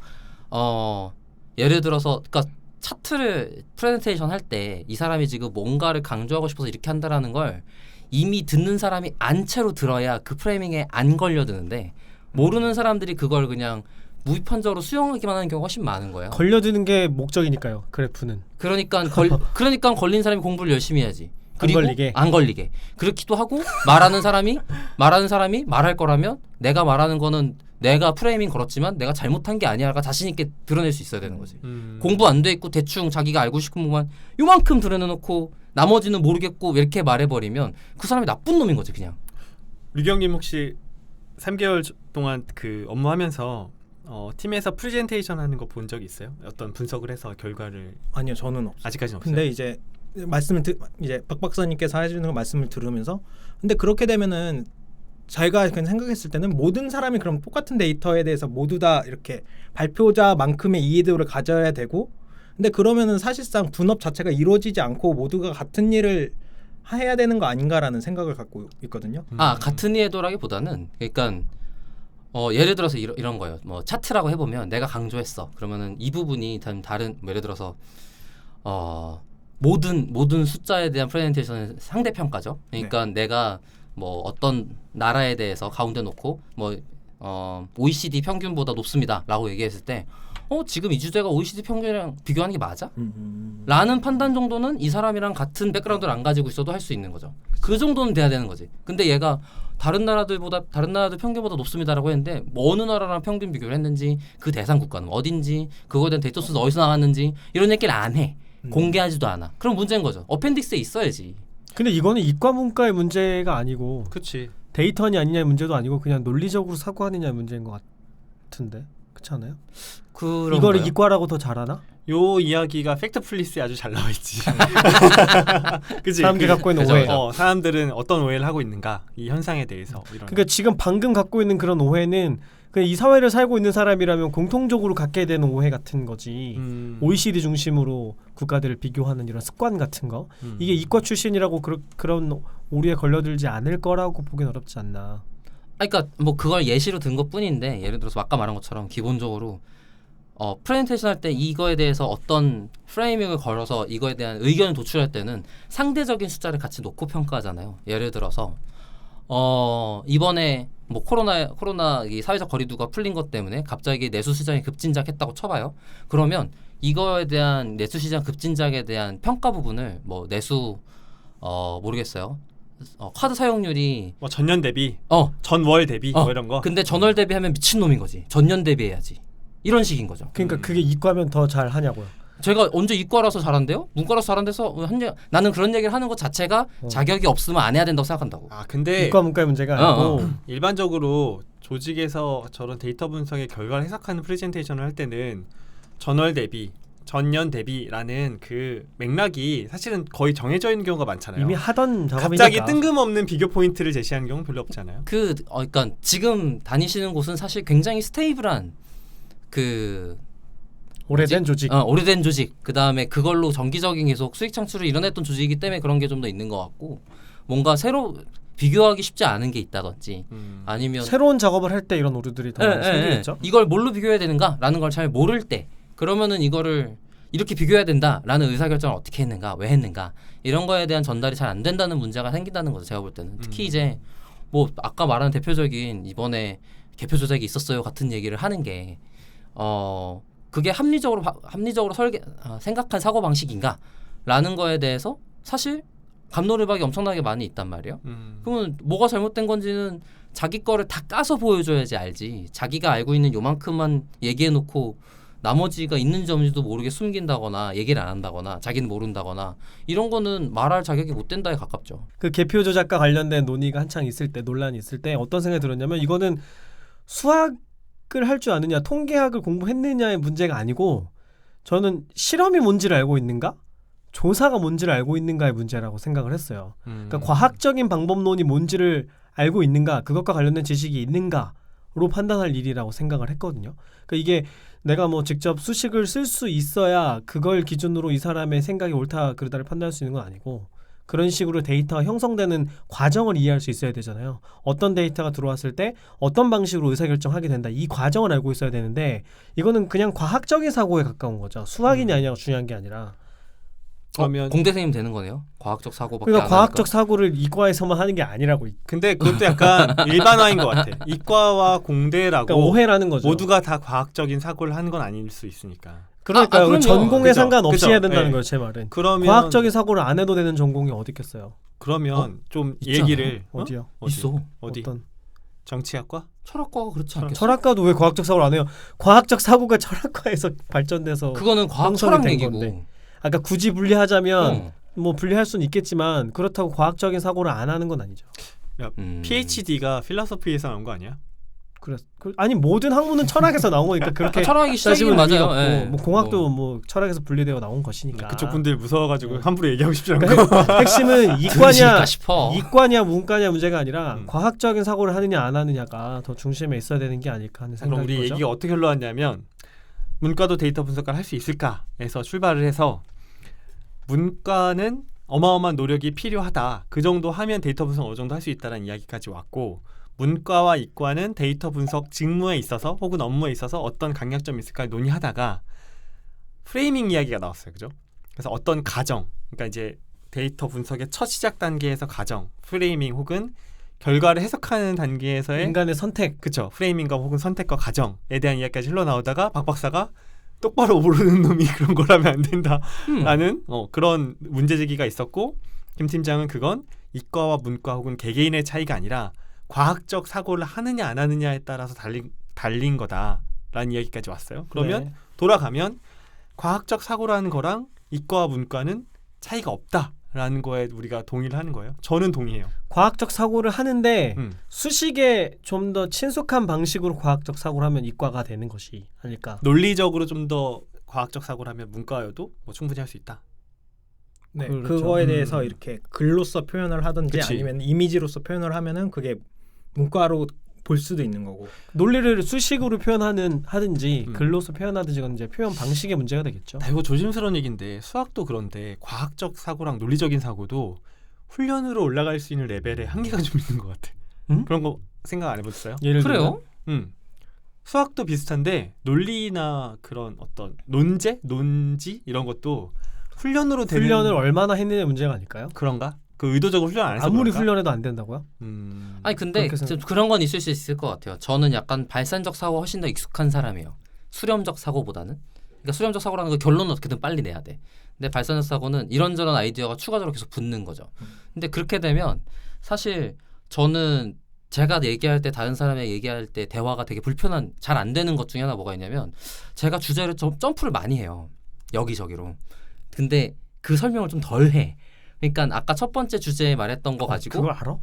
예를 들어서 그러니까 차트를 프레젠테이션 할 때 이 사람이 지금 뭔가를 강조하고 싶어서 이렇게 한다라는 걸 이미 듣는 사람이 안 채로 들어야 그 프레이밍에 안 걸려드는데 모르는 사람들이 그걸 그냥 무비판적으로 수용하기만 하는 경우가 훨씬 많은 거예요. 걸려드는 게 목적이니까요. 그래프는. 그러니까 걸린 사람이 공부를 열심히 해야지. 그리고 안 걸리게. 그렇기도 하고 말하는 사람이 말할 거라면 내가 말하는 거는 내가 프레이밍 걸었지만 내가 잘못한 게 아니야가 자신 있게 드러낼 수 있어야 되는 거지. 공부 안 돼 있고 대충 자기가 알고 싶은 것만 요만큼 드러내놓고 나머지는 모르겠고 이렇게 말해버리면 그 사람이 나쁜 놈인 거지 그냥. 류경님 혹시 3개월 동안 그 업무하면서 팀에서 프레젠테이션 하는 거 본 적 있어요? 어떤 분석을 해서 결과를 아니요, 저는 없어요. 아직까지는 없어요. 근데 이제 이제 박 박사님께서 해주는 그 말씀을 들으면서 근데 그렇게 되면은 제가 그냥 생각했을 때는 모든 사람이 그럼 똑같은 데이터에 대해서 모두 다 이렇게 발표자만큼의 이해도를 가져야 되고 근데 그러면은 사실상 분업 자체가 이루어지지 않고 모두가 같은 일을 해야 되는 거 아닌가라는 생각을 갖고 있거든요. 같은 이해도라기보다는 그러니까 예를 들어서 이런 거예요. 뭐 차트라고 해보면 내가 강조했어. 그러면은 이 부분이 다른 예를 들어서 모든 숫자에 대한 프레젠테이션은 상대평가죠. 그러니까 내가 뭐 어떤 나라에 대해서 가운데 놓고 뭐 OECD 평균보다 높습니다라고 얘기했을 때 지금 이 주제가 OECD 평균이랑 비교하는 게 맞아? 라는 판단 정도는 이 사람이랑 같은 백그라운드를 안 가지고 있어도 할 수 있는 거죠. 그 정도는 돼야 되는 거지. 근데 얘가 다른 나라들 평균보다 높습니다라고 했는데 뭐 어느 나라랑 평균 비교를 했는지 그 대상 국가는 어딘지 그거에 대한 데이터 소스 어디서 나왔는지 이런 얘기를 안 해. 공개하지도 않아. 그럼 문제인 거죠. 어펜딕스에 있어야지. 근데 이거는 이과 문과의 문제가 아니고 그치. 데이터냐 아니냐의 문제도 아니고 그냥 논리적으로 사고하느냐의 문제인 것 같은데 그렇지 않아요? 이거를 이과라고 더 잘하나? 요 이야기가 팩트 플리스에 아주 잘 나와 있지. 그치? 사람들이 갖고 있는 오해. 사람들은 어떤 오해를 하고 있는가 이 현상에 대해서. 그러니까 지금 방금 갖고 있는 그런 오해는 그냥 이 사회를 살고 있는 사람이라면 공통적으로 갖게 되는 오해 같은 거지. OECD 중심으로 국가들을 비교하는 이런 습관 같은 거. 이게 이과 출신이라고 그런 오류에 걸려들지 않을 거라고 보긴 어렵지 않나. 그러니까 뭐 그걸 예시로 든 것뿐인데 예를 들어서 아까 말한 것처럼 기본적으로 프레젠테이션 할 때 이거에 대해서 어떤 프레이밍을 걸어서 이거에 대한 의견을 도출할 때는 상대적인 숫자를 같이 놓고 평가하잖아요. 예를 들어서 이번에 뭐 코로나 이 사회적 거리두기가 풀린 것 때문에 갑자기 내수 시장이 급진작했다고 쳐봐요. 그러면 이거에 대한 내수 시장 급진작에 대한 평가 부분을 뭐 내수 모르겠어요. 카드 사용률이 뭐 전년 대비, 전월 대비 뭐 이런 거. 근데 전월 대비하면 미친 놈인 거지. 전년 대비해야지. 이런 식인 거죠. 그러니까 그게 이과면 더 잘 하냐고요. 제가 언제 이과라서 잘한대요? 문과라서 잘한데서 나는 그런 얘기를 하는 것 자체가 자격이 없으면 안 해야 된다고 생각한다고. 근데 이과 문과의 문제가 아니고 일반적으로 조직에서 저런 데이터 분석의 결과를 해석하는 프레젠테이션을 할 때는 전월 대비, 전년 대비라는 그 맥락이 사실은 거의 정해져 있는 경우가 많잖아요. 이미 하던 작업이니까. 갑자기 뜬금없는 비교 포인트를 제시하는 경우는 별로 없잖아요. 그러니까 지금 다니시는 곳은 사실 굉장히 스테이블한 오래된 조직. 오래된 조직. 그다음에 그걸로 정기적인 계속 수익 창출을 이뤄냈던 조직이기 때문에 그런 게 좀 더 있는 것 같고 뭔가 새로 비교하기 쉽지 않은 게 있다든지 아니면 새로운 작업을 할 때 이런 오류들이 더 많이 생기겠죠. 이걸 뭘로 비교해야 되는가라는 걸 잘 모를 때 그러면은 이거를 이렇게 비교해야 된다라는 의사결정을 어떻게 했는가 왜 했는가 이런 거에 대한 전달이 잘 안 된다는 문제가 생긴다는 거죠. 제가 볼 때는 특히 이제 뭐 아까 말한 대표적인 이번에 개표 조작이 있었어요 같은 얘기를 하는 게 그게 합리적으로 생각한 사고 방식인가라는 거에 대해서 사실 갑노릇박이 엄청나게 많이 있단 말이에요. 그러면 뭐가 잘못된 건지는 자기 거를 다 까서 보여줘야지 알지. 자기가 알고 있는 요만큼만 얘기해놓고 나머지가 있는지 없는지도 모르게 숨긴다거나 얘기를 안 한다거나 자기는 모른다거나 이런 거는 말할 자격이 못 된다에 가깝죠. 그 개표 조작과 관련된 논의가 한창 있을 때 논란이 있을 때 어떤 생각이 들었냐면 이거는 수학을 할 줄 아느냐 통계학을 공부했느냐의 문제가 아니고 저는 실험이 뭔지를 알고 있는가 조사가 뭔지를 알고 있는가의 문제라고 생각을 했어요. 그러니까 과학적인 방법론이 뭔지를 알고 있는가 그것과 관련된 지식이 있는가로 판단할 일이라고 생각을 했거든요. 그러니까 이게 내가 뭐 직접 수식을 쓸 수 있어야 그걸 기준으로 이 사람의 생각이 옳다 그르다를 판단할 수 있는 건 아니고 그런 식으로 데이터가 형성되는 과정을 이해할 수 있어야 되잖아요. 어떤 데이터가 들어왔을 때 어떤 방식으로 의사결정하게 된다. 이 과정을 알고 있어야 되는데 이거는 그냥 과학적인 사고에 가까운 거죠. 수학이냐 아니냐가 중요한 게 아니라. 그러면 공대생님 되는 거네요. 과학적 사고밖에 그러니까 안 과학적 하니까. 사고를 이과에서만 하는 게 아니라고. 근데 그것도 약간 일반화인 것 같아. 이과와 공대라고 그러니까 오해라는 거죠. 모두가 다 과학적인 사고를 하는 건 아닐 수 있으니까. 그러니까 그럼요. 전공에 그죠? 상관없이 그죠? 해야 된다는 네. 거예요. 제 말은. 그러면 과학적인 사고를 안 해도 되는 전공이 어디 있겠어요. 그러면 좀 있잖아요. 얘기를 어디요? 있어. 어디? 어떤? 정치학과? 철학과가 그렇지 않겠어? 철학과도 왜 과학적 사고를 안 해요? 과학적 사고가 철학과에서 발전돼서 그거는 과학 형성이 철학 된 얘기고. 건데. 아까 굳이 분리하자면 뭐 분리할 수는 있겠지만 그렇다고 과학적인 사고를 안 하는 건 아니죠. PhD가 필로소피에서 나온 거 아니야? 아니 모든 학문은 철학에서 나온 거니까 그렇게 철학이 시작이긴 따지면 의미가 맞아요. 없고, 뭐 공학도 뭐 철학에서 분리되어 나온 것이니까. 그쪽 분들 무서워가지고 함부로 얘기하고 싶지 않고. 그러니까 핵심은 들으실까 싶어. 이과냐 문과냐 문제가 아니라 음. 과학적인 사고를 하느냐 안 하느냐가 더 중심에 있어야 되는 게 아닐까 하는 그럼 생각인 우리 거죠. 얘기가 어떻게 흘러왔냐면 문과도 데이터 분석을 할 수 있을까에서 출발을 해서 문과는 어마어마한 노력이 필요하다. 그 정도 하면 데이터 분석 어느 정도 할 수 있다는 이야기까지 왔고 문과와 이과는 데이터 분석 직무에 있어서 혹은 업무에 있어서 어떤 강약점이 있을까 논의하다가 프레이밍 이야기가 나왔어요. 그죠? 그래서 어떤 가정, 그러니까 이제 데이터 분석의 첫 시작 단계에서 가정, 프레이밍 혹은 결과를 해석하는 단계에서의 인간의 선택. 그쵸. 프레이밍과 혹은 선택과 가정에 대한 이야기까지 흘러나오다가 박 박사가 똑바로 모르는 놈이 그런 걸 하면 안 된다라는 그런 문제제기가 있었고 김 팀장은 그건 이과와 문과 혹은 개개인의 차이가 아니라 과학적 사고를 하느냐 안 하느냐에 따라서 달린 거다라는 이야기까지 왔어요. 그러면 네. 돌아가면 과학적 사고라는 거랑 이과와 문과는 차이가 없다라는 거에 우리가 동의를 하는 거예요. 저는 동의해요. 과학적 사고를 하는데 수식에 좀 더 친숙한 방식으로 과학적 사고를 하면 이과가 되는 것이 아닐까. 논리적으로 좀 더 과학적 사고를 하면 문과여도 뭐 충분히 할 수 있다. 네, 그렇죠. 그거에 대해서 이렇게 글로써 표현을 하든지 그치. 아니면 이미지로서 표현을 하면은 그게 문과로 볼 수도 있는 거고. 논리를 수식으로 하든지 글로서 표현하든지 그건 이제 표현 방식의 문제가 되겠죠. 이거 조심스러운 얘기인데 수학도 그런데 과학적 사고랑 논리적인 사고도 훈련으로 올라갈 수 있는 레벨에 한계가 좀 있는 것 같아. 그런 거 생각 안 해보셨어요? 예를 그래요? 들면? 수학도 비슷한데 논리나 그런 어떤 논지 이런 것도 훈련으로 되는 훈련을 얼마나 했느냐의 문제가 아닐까요? 그런가? 그 의도적으로 훈련 안 해서 아무리 그런가? 훈련해도 안 된다고요? 아니 근데 그렇게 좀 그런 건 있을 수 있을 것 같아요. 저는 약간 발산적 사고가 훨씬 더 익숙한 사람이에요. 수렴적 사고보다는. 그러니까 수렴적 사고라는 거 결론은 어떻게든 빨리 내야 돼. 근데 발산적 사고는 이런저런 아이디어가 추가적으로 계속 붙는 거죠. 근데 그렇게 되면 사실 저는 제가 얘기할 때 다른 사람이 얘기할 때 대화가 되게 불편한 잘 안 되는 것 중에 하나 뭐가 있냐면 제가 주제를 점프를 많이 해요. 여기저기로. 근데 그 설명을 좀 덜 해. 그러니까 아까 첫 번째 주제에 말했던 거 가지고 그걸 알아?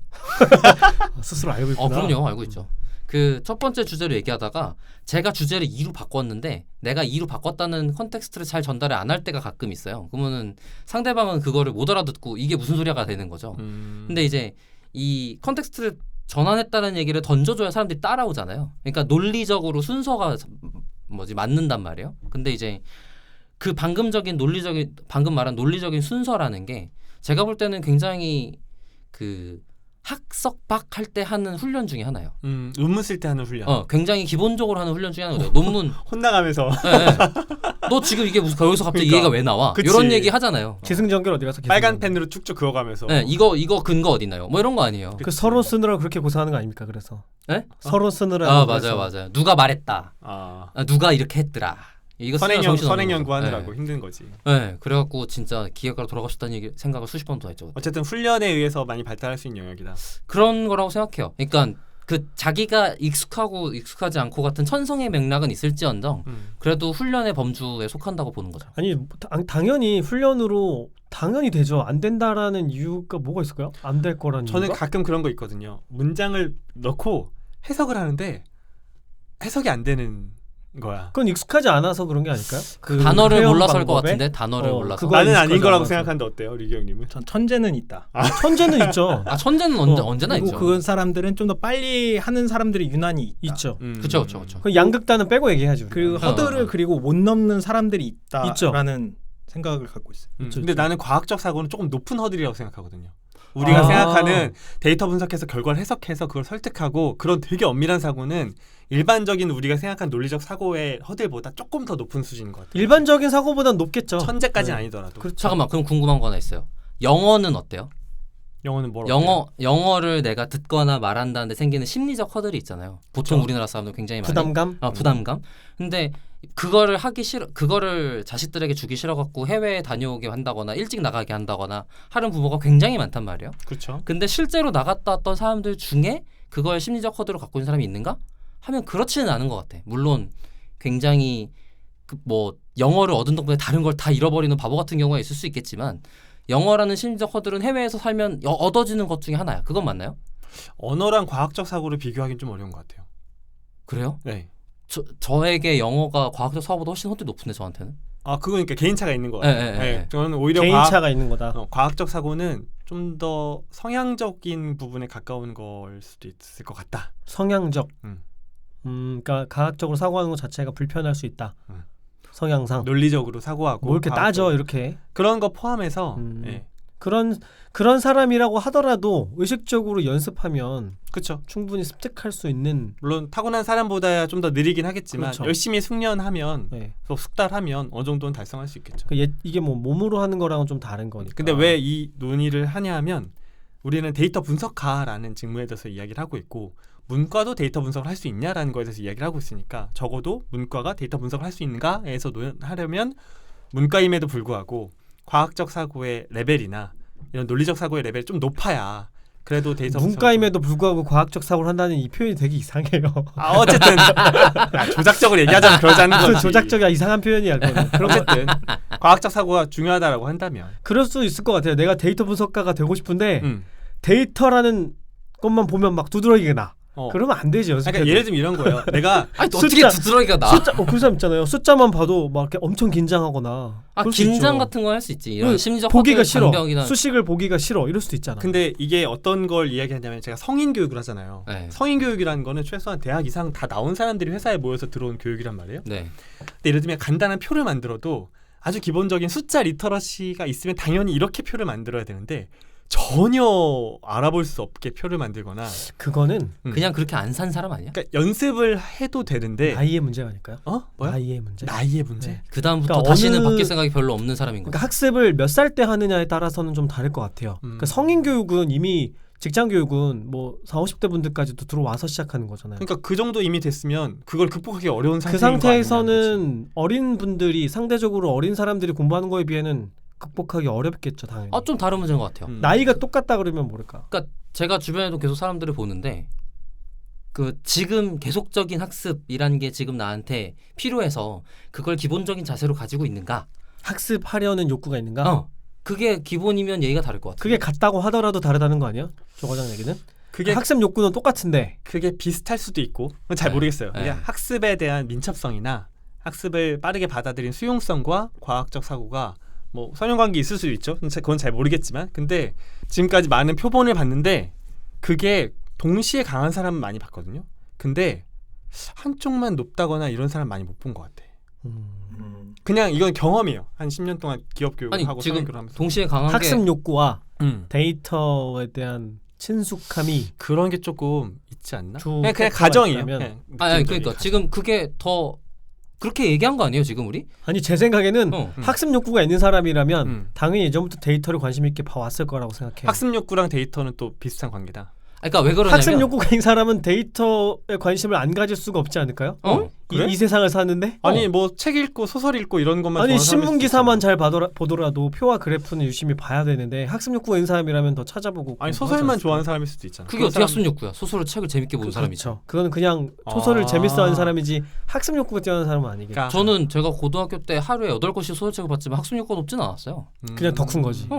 스스로 알고 있구나. 그럼요. 알고 있죠. 그 첫 번째 주제로 얘기하다가 제가 주제를 2로 바꿨는데 내가 2로 바꿨다는 컨텍스트를 잘 전달을 안 할 때가 가끔 있어요. 그러면은 상대방은 그거를 못 알아듣고 이게 무슨 소리가 되는 거죠. 근데 이제 이 컨텍스트를 전환했다는 얘기를 던져줘야 사람들이 따라오잖아요. 그러니까 논리적으로 순서가 맞는단 말이에요. 근데 이제 그 방금 말한 논리적인 순서라는 게 제가 볼 때는 굉장히 그 학석박 할 때 하는 훈련 중에 하나예요. 논문 쓸 때 하는 훈련. 굉장히 기본적으로 하는 훈련 중에 하나거든요. 논문 혼나가면서 너 지금 이게 무슨 여기서 갑자기 그러니까. 얘가 왜 나와? 그치. 이런 얘기 하잖아요. 기승전결 어디 가서 빨간 펜으로 쭉쭉 그어가면서 네, 이거 근거 어디 있나요? 뭐 이런 거 아니에요. 그 서론 쓰느라 그렇게 고생하는 거 아닙니까? 그래서 네? 서론 쓰느라 맞아요. 누가 말했다. 누가 이렇게 했더라. 이거 선행 연구하느라고 힘든 거지. 네, 그래갖고 진짜 기계과로 돌아가고 싶다는 생각을 수십 번 더 했죠. 어쨌든 훈련에 의해서 많이 발달할 수 있는 영역이다. 그런 거라고 생각해요. 그러니까 그 자기가 익숙하고 익숙하지 않고 같은 천성의 맥락은 있을지언정 그래도 훈련의 범주에 속한다고 보는 거죠. 아니 당연히 훈련으로 당연히 되죠. 안 된다라는 이유가 뭐가 있을까요? 안 될 거라는 저는 이유가? 가끔 그런 거 있거든요. 문장을 넣고 해석을 하는데 해석이 안 되는 거야. 그건 익숙하지 않아서 그런 게 아닐까요? 그 단어를 회원 몰라서일 것 방법에? 같은데 단어를 몰라서. 그거 나는 아닌 익숙하지 거라고 않아서. 생각하는데 어때요, 리기 형님은? 전 천재는 있다. 천재는 있죠. 천재는 언제나 그리고 있죠. 그 사람들은 좀 더 빨리 하는 사람들이 유난히 있다. 있죠. 그렇죠. 그 양극단은 빼고 얘기하죠. 그 허들을 그리고 못 넘는 사람들이 있죠. 있다라는 생각을 갖고 있어요. 근데 나는 과학적 사고는 조금 높은 허들이라고 생각하거든요. 우리가 생각하는 데이터 분석해서 결과를 해석해서 그걸 설득하고 그런 되게 엄밀한 사고는 일반적인 우리가 생각한 논리적 사고의 허들보다 조금 더 높은 수준인 것 같아요. 일반적인 사고보단 높겠죠. 천재까지는 아니더라도. 그렇죠. 잠깐만, 그럼 궁금한 거 하나 있어요. 영어는 어때요? 영어는 뭘 영어를 내가 듣거나 말한다는데 생기는 심리적 허들이 있잖아요. 보통 그렇죠. 우리나라 사람들 굉장히 많이 부담감? 부담감. 근데 그거를 하기 싫어, 그거를 자식들에게 주기 싫어갖고 해외에 다녀오게 한다거나 일찍 나가게 한다거나 하는 부모가 굉장히 많단 말이에요. 그렇죠. 근데 실제로 나갔다 왔던 사람들 중에 그거에 심리적 허들을 갖고 있는 사람이 있는가? 하면 그렇지는 않은 것 같아. 물론 굉장히 영어를 얻은 덕분에 다른 걸 다 잃어버리는 바보 같은 경우가 있을 수 있겠지만 영어라는 심리적 허들은 해외에서 살면 얻어지는 것 중에 하나야. 그건 맞나요? 언어랑 과학적 사고를 비교하기는 좀 어려운 것 같아요. 그래요? 네. 저에게 영어가 과학적 사고보다 훨씬 헌데 높은데 저한테는. 아 그건 그러니까 개인차가 있는 거 같아요. 네. 저는 오히려 개인차가 있는 거다. 과학적 사고는 좀 더 성향적인 부분에 가까운 걸 수도 있을 것 같다. 성향적. 그러니까 과학적으로 사고하는 것 자체가 불편할 수 있다. 성향상. 논리적으로 사고하고 뭐 이렇게 따져 이렇게. 그런 거 포함해서 예. 그런 사람이라고 하더라도 의식적으로 연습하면 그렇죠. 충분히 습득할 수 있는. 물론 타고난 사람보다 좀 더 느리긴 하겠지만 그렇죠. 열심히 숙련하면 네. 또 숙달하면 어느 정도는 달성할 수 있겠죠. 이게 뭐 몸으로 하는 거랑은 좀 다른 거니까. 근데 왜 이 논의를 하냐면 우리는 데이터 분석가라는 직무에 대해서 이야기를 하고 있고 문과도 데이터 분석을 할 수 있냐라는 거에 대해서 이야기를 하고 있으니까 적어도 문과가 데이터 분석을 할 수 있는가에서 하려면 문과임에도 불구하고 과학적 사고의 레벨이나 이런 논리적 사고의 레벨이 좀 높아야 그래도 데이터 문과임에도 불구하고 과학적 사고를 한다는 이 표현이 되게 이상해요. 어쨌든 조작적으로 얘기하자면 그러자는 거지. 조작적이야 이상한 표현이야. 어쨌든 과학적 사고가 중요하다라고 한다면 그럴 수 있을 것 같아요. 내가 데이터 분석가가 되고 싶은데 데이터라는 것만 보면 막 두드러기가 나. 그러면 안 되지. 그러니까 예를 들면 이런 거예요. 내가 어떻게 두드러기가 나? 그 사람 있잖아요. 숫자만 봐도 막 이렇게 엄청 긴장하거나. 긴장 같은 거 할 수 있지. 이런 심리적 보기가 싫어. 장벽이나. 수식을 보기가 싫어. 이럴 수도 있잖아. 근데 이게 어떤 걸 이야기하냐면 제가 성인 교육을 하잖아요. 네. 성인 교육이라는 거는 최소한 대학 이상 다 나온 사람들이 회사에 모여서 들어온 교육이란 말이에요. 네. 근데 예를 들면 간단한 표를 만들어도 아주 기본적인 숫자 리터러시가 있으면 당연히 이렇게 표를 만들어야 되는데 전혀 알아볼 수 없게 표를 만들거나 그거는 그냥 그렇게 안 산 사람 아니야? 그러니까 연습을 해도 되는데 나이의 문제가 아닐까요? 뭐야? 나이의 문제. 나이의 문제. 네. 그다음부터 그러니까 다시는 바뀔 생각이 별로 없는 사람인 거야. 그러니까 학습을 몇 살 때 하느냐에 따라서는 좀 다를 것 같아요. 그러니까 성인 교육은 이미 직장 교육은 뭐 40, 50대 분들까지도 들어와서 시작하는 거잖아요. 그러니까 그 정도 이미 됐으면 그걸 극복하기 어려운 상태인 그 상태에서는 어린 분들이 상대적으로 어린 사람들이 공부하는 거에 비해는 극복하기 어렵겠죠, 당연히. 좀 다른 문제인 것 같아요. 나이가 똑같다 그러면 모를까. 그러니까 제가 주변에도 계속 사람들을 보는데 그 지금 계속적인 학습이라는 게 지금 나한테 필요해서 그걸 기본적인 자세로 가지고 있는가? 학습하려는 욕구가 있는가? 그게 기본이면 얘기가 다를 것 같아요. 그게 같다고 하더라도 다르다는 거 아니야? 조 과장 얘기는? 그게 학습 욕구는 똑같은데 그게 비슷할 수도 있고 잘 모르겠어요. 네. 이게 학습에 대한 민첩성이나 학습을 빠르게 받아들인 수용성과 과학적 사고가 뭐 선형관계 있을 수도 있죠. 그건 잘 모르겠지만 근데 지금까지 많은 표본을 봤는데 그게 동시에 강한 사람은 많이 봤거든요. 근데 한쪽만 높다거나 이런 사람 많이 못 본 것 같아. 그냥 이건 경험이에요. 한 10년 동안 기업 교육을 하고 지금 성교를 하면서 동시에 강한 학습 욕구와 음. 데이터에 대한 친숙함이 그런 게 조금 있지 않나? 두 그냥 팩터가 가정이에요. 있다면. 그냥 그러니까 지금 그게 더 그렇게 얘기한 거 아니에요, 지금 우리? 아니 제 생각에는 학습 욕구가 있는 사람이라면 당연히 예전부터 데이터를 관심 있게 봐왔을 거라고 생각해요. 학습 욕구랑 데이터는 또 비슷한 관계다. 그러니까 왜 그러냐면 학습 욕구가 있는 사람은 데이터에 관심을 안 가질 수가 없지 않을까요? 그래? 이 세상을 사는데? 아니 뭐 책 읽고 소설 읽고 이런 것만 아니 좋아하는 사람일 신문 수도 기사만 잘 보더라도 표와 그래프는 유심히 봐야 되는데 학습 욕구가 있는 사람이라면 더 찾아보고 아니 소설만 좋아하는 사람일 수도 있잖아. 그게 어떻게 학습 욕구야? 소설을 책을 재밌게 보는 사람이죠. 그거는 그냥 소설을 재밌어하는 사람이지 학습 욕구가 뛰어난 사람은 아니겠죠. 그러니까 저는 제가 고등학교 때 하루에 8권씩 소설책을 봤지만 학습 욕구가 높지는 않았어요. 그냥 더 큰 거지.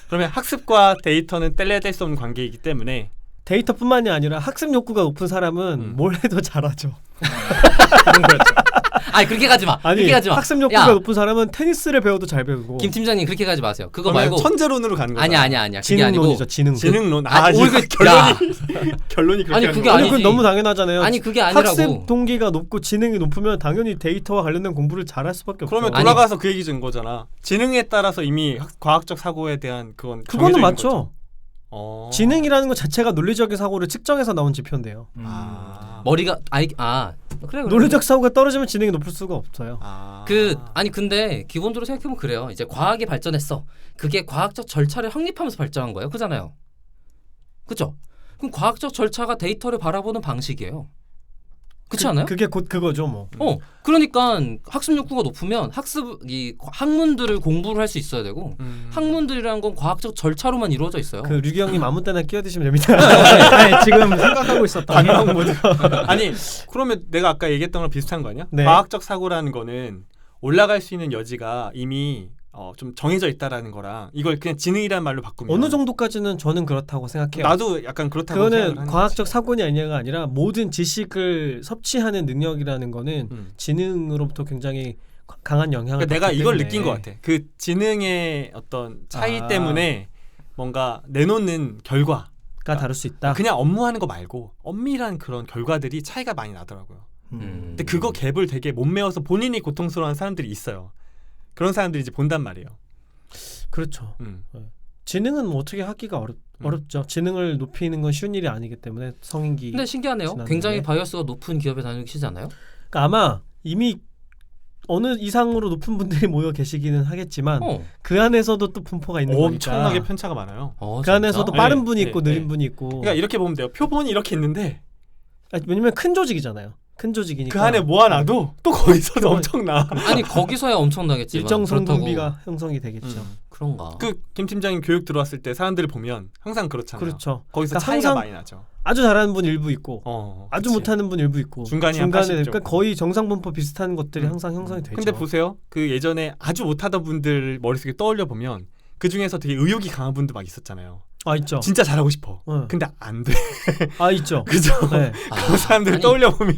그러면 학습과 데이터는 뗄래야 뗄 수 없는 관계이기 때문에 데이터뿐만이 아니라 학습 욕구가 높은 사람은 뭘 해도 잘하죠. 그런 거였죠. 아니 그렇게 가지 마. 아니 그렇게 가지 마. 학습 욕구가 높은 사람은 테니스를 배워도 잘 배우고. 김 팀장님 그렇게 가지 마세요. 그거 말고 천재론으로 가는 거야. 아니야. 그게 지능론이죠. 아니고 지능론. 결론이 그렇게 아니 그게 아니 아니지. 그건 너무 당연하잖아요. 아니 그게 아니라고. 학습 동기가 높고 지능이 높으면 당연히 데이터와 관련된 공부를 잘할 수밖에 없죠. 그러면 돌아가서 그 얘기 준 거잖아. 지능에 따라서 이미 과학적 사고에 대한 그거는 맞죠. 지능이라는 것 자체가 논리적인 사고를 측정해서 나온 지표인데요. 머리가 그래. 논리적 사고가 떨어지면 지능이 높을 수가 없어요. 근데 기본적으로 생각해보면 그래요. 이제 과학이 발전했어. 그게 과학적 절차를 확립하면서 발전한 거예요. 그잖아요. 그죠? 그럼 과학적 절차가 데이터를 바라보는 방식이에요. 그렇지 않아요? 그게 곧 그거죠, 뭐. 그러니까 학습 욕구가 높으면 학문들을 공부를 할 수 있어야 되고 학문들이라는 건 과학적 절차로만 이루어져 있어요. 그 류기 형님 아무 때나 끼어드시면 됩니다. 아니, 지금 생각하고 있었던 반박 모드. 아니 그러면 내가 아까 얘기했던 거랑 비슷한 거 아니야? 네. 과학적 사고라는 거는 올라갈 수 있는 여지가 이미 좀 정해져 있다라는 거랑 이걸 그냥 지능이라는 말로 바꾸면 어느 정도까지는 저는 그렇다고 생각해요. 나도 약간 그렇다고 그거는 생각을 하는 과학적 거지. 사고냐 아니냐가 아니라 모든 지식을 섭취하는 능력이라는 거는 지능으로부터 굉장히 강한 영향을 그러니까 내가 받기 이걸 때문에. 느낀 것 같아. 그 지능의 어떤 차이 때문에 뭔가 내놓는 결과 다를 수 있다. 그냥 업무하는 거 말고 엄밀한 그런 결과들이 차이가 많이 나더라고요. 근데 그거 갭을 되게 못 메워서 본인이 고통스러워하는 사람들이 있어요. 그런 사람들이 이제 본단 말이에요. 그렇죠. 지능은 뭐 어떻게 하기가 어렵죠. 지능을 높이는 건 쉬운 일이 아니기 때문에 성인기. 근데 신기하네요. 지났는데. 굉장히 바이어스가 높은 기업에 다니시지 않아요? 그러니까 아마 이미 어느 이상으로 높은 분들이 모여 계시기는 하겠지만 그 안에서도 또 분포가 있는 거니까. 엄청나게 편차가 많아요. 그 안에서도 네, 빠른 분이 있고 네, 느린 네. 분이 있고. 그러니까 이렇게 보면 돼요. 표본이 이렇게 있는데 왜냐면 큰 조직이잖아요. 큰 조직이니까. 그 안에 모아놔도 또 거기서도 엄청나. 아니 거기서야 엄청나겠지만 일정 그렇다고 성분비가 형성이 되겠죠. 그런가. 그 김 팀장님 교육 들어왔을 때 사람들을 보면 항상 그렇잖아요. 그렇죠. 거기서 그러니까 차이가 항상 많이 나죠. 아주 잘하는 분 일부 있고 아주 그치. 못하는 분 일부 있고 중간이 한 80 그러니까 정도. 거의 정상 분포 비슷한 것들이 항상 형성이 되죠. 근데 보세요. 그 예전에 아주 못하던 분들 머릿속에 떠올려 보면 그 중에서 되게 의욕이 강한 분도 막 있었잖아요. 있죠. 진짜 잘하고 싶어. 네. 근데 안 돼. 있죠. 그죠? 네. 그 사람들 아니, 떠올려 보면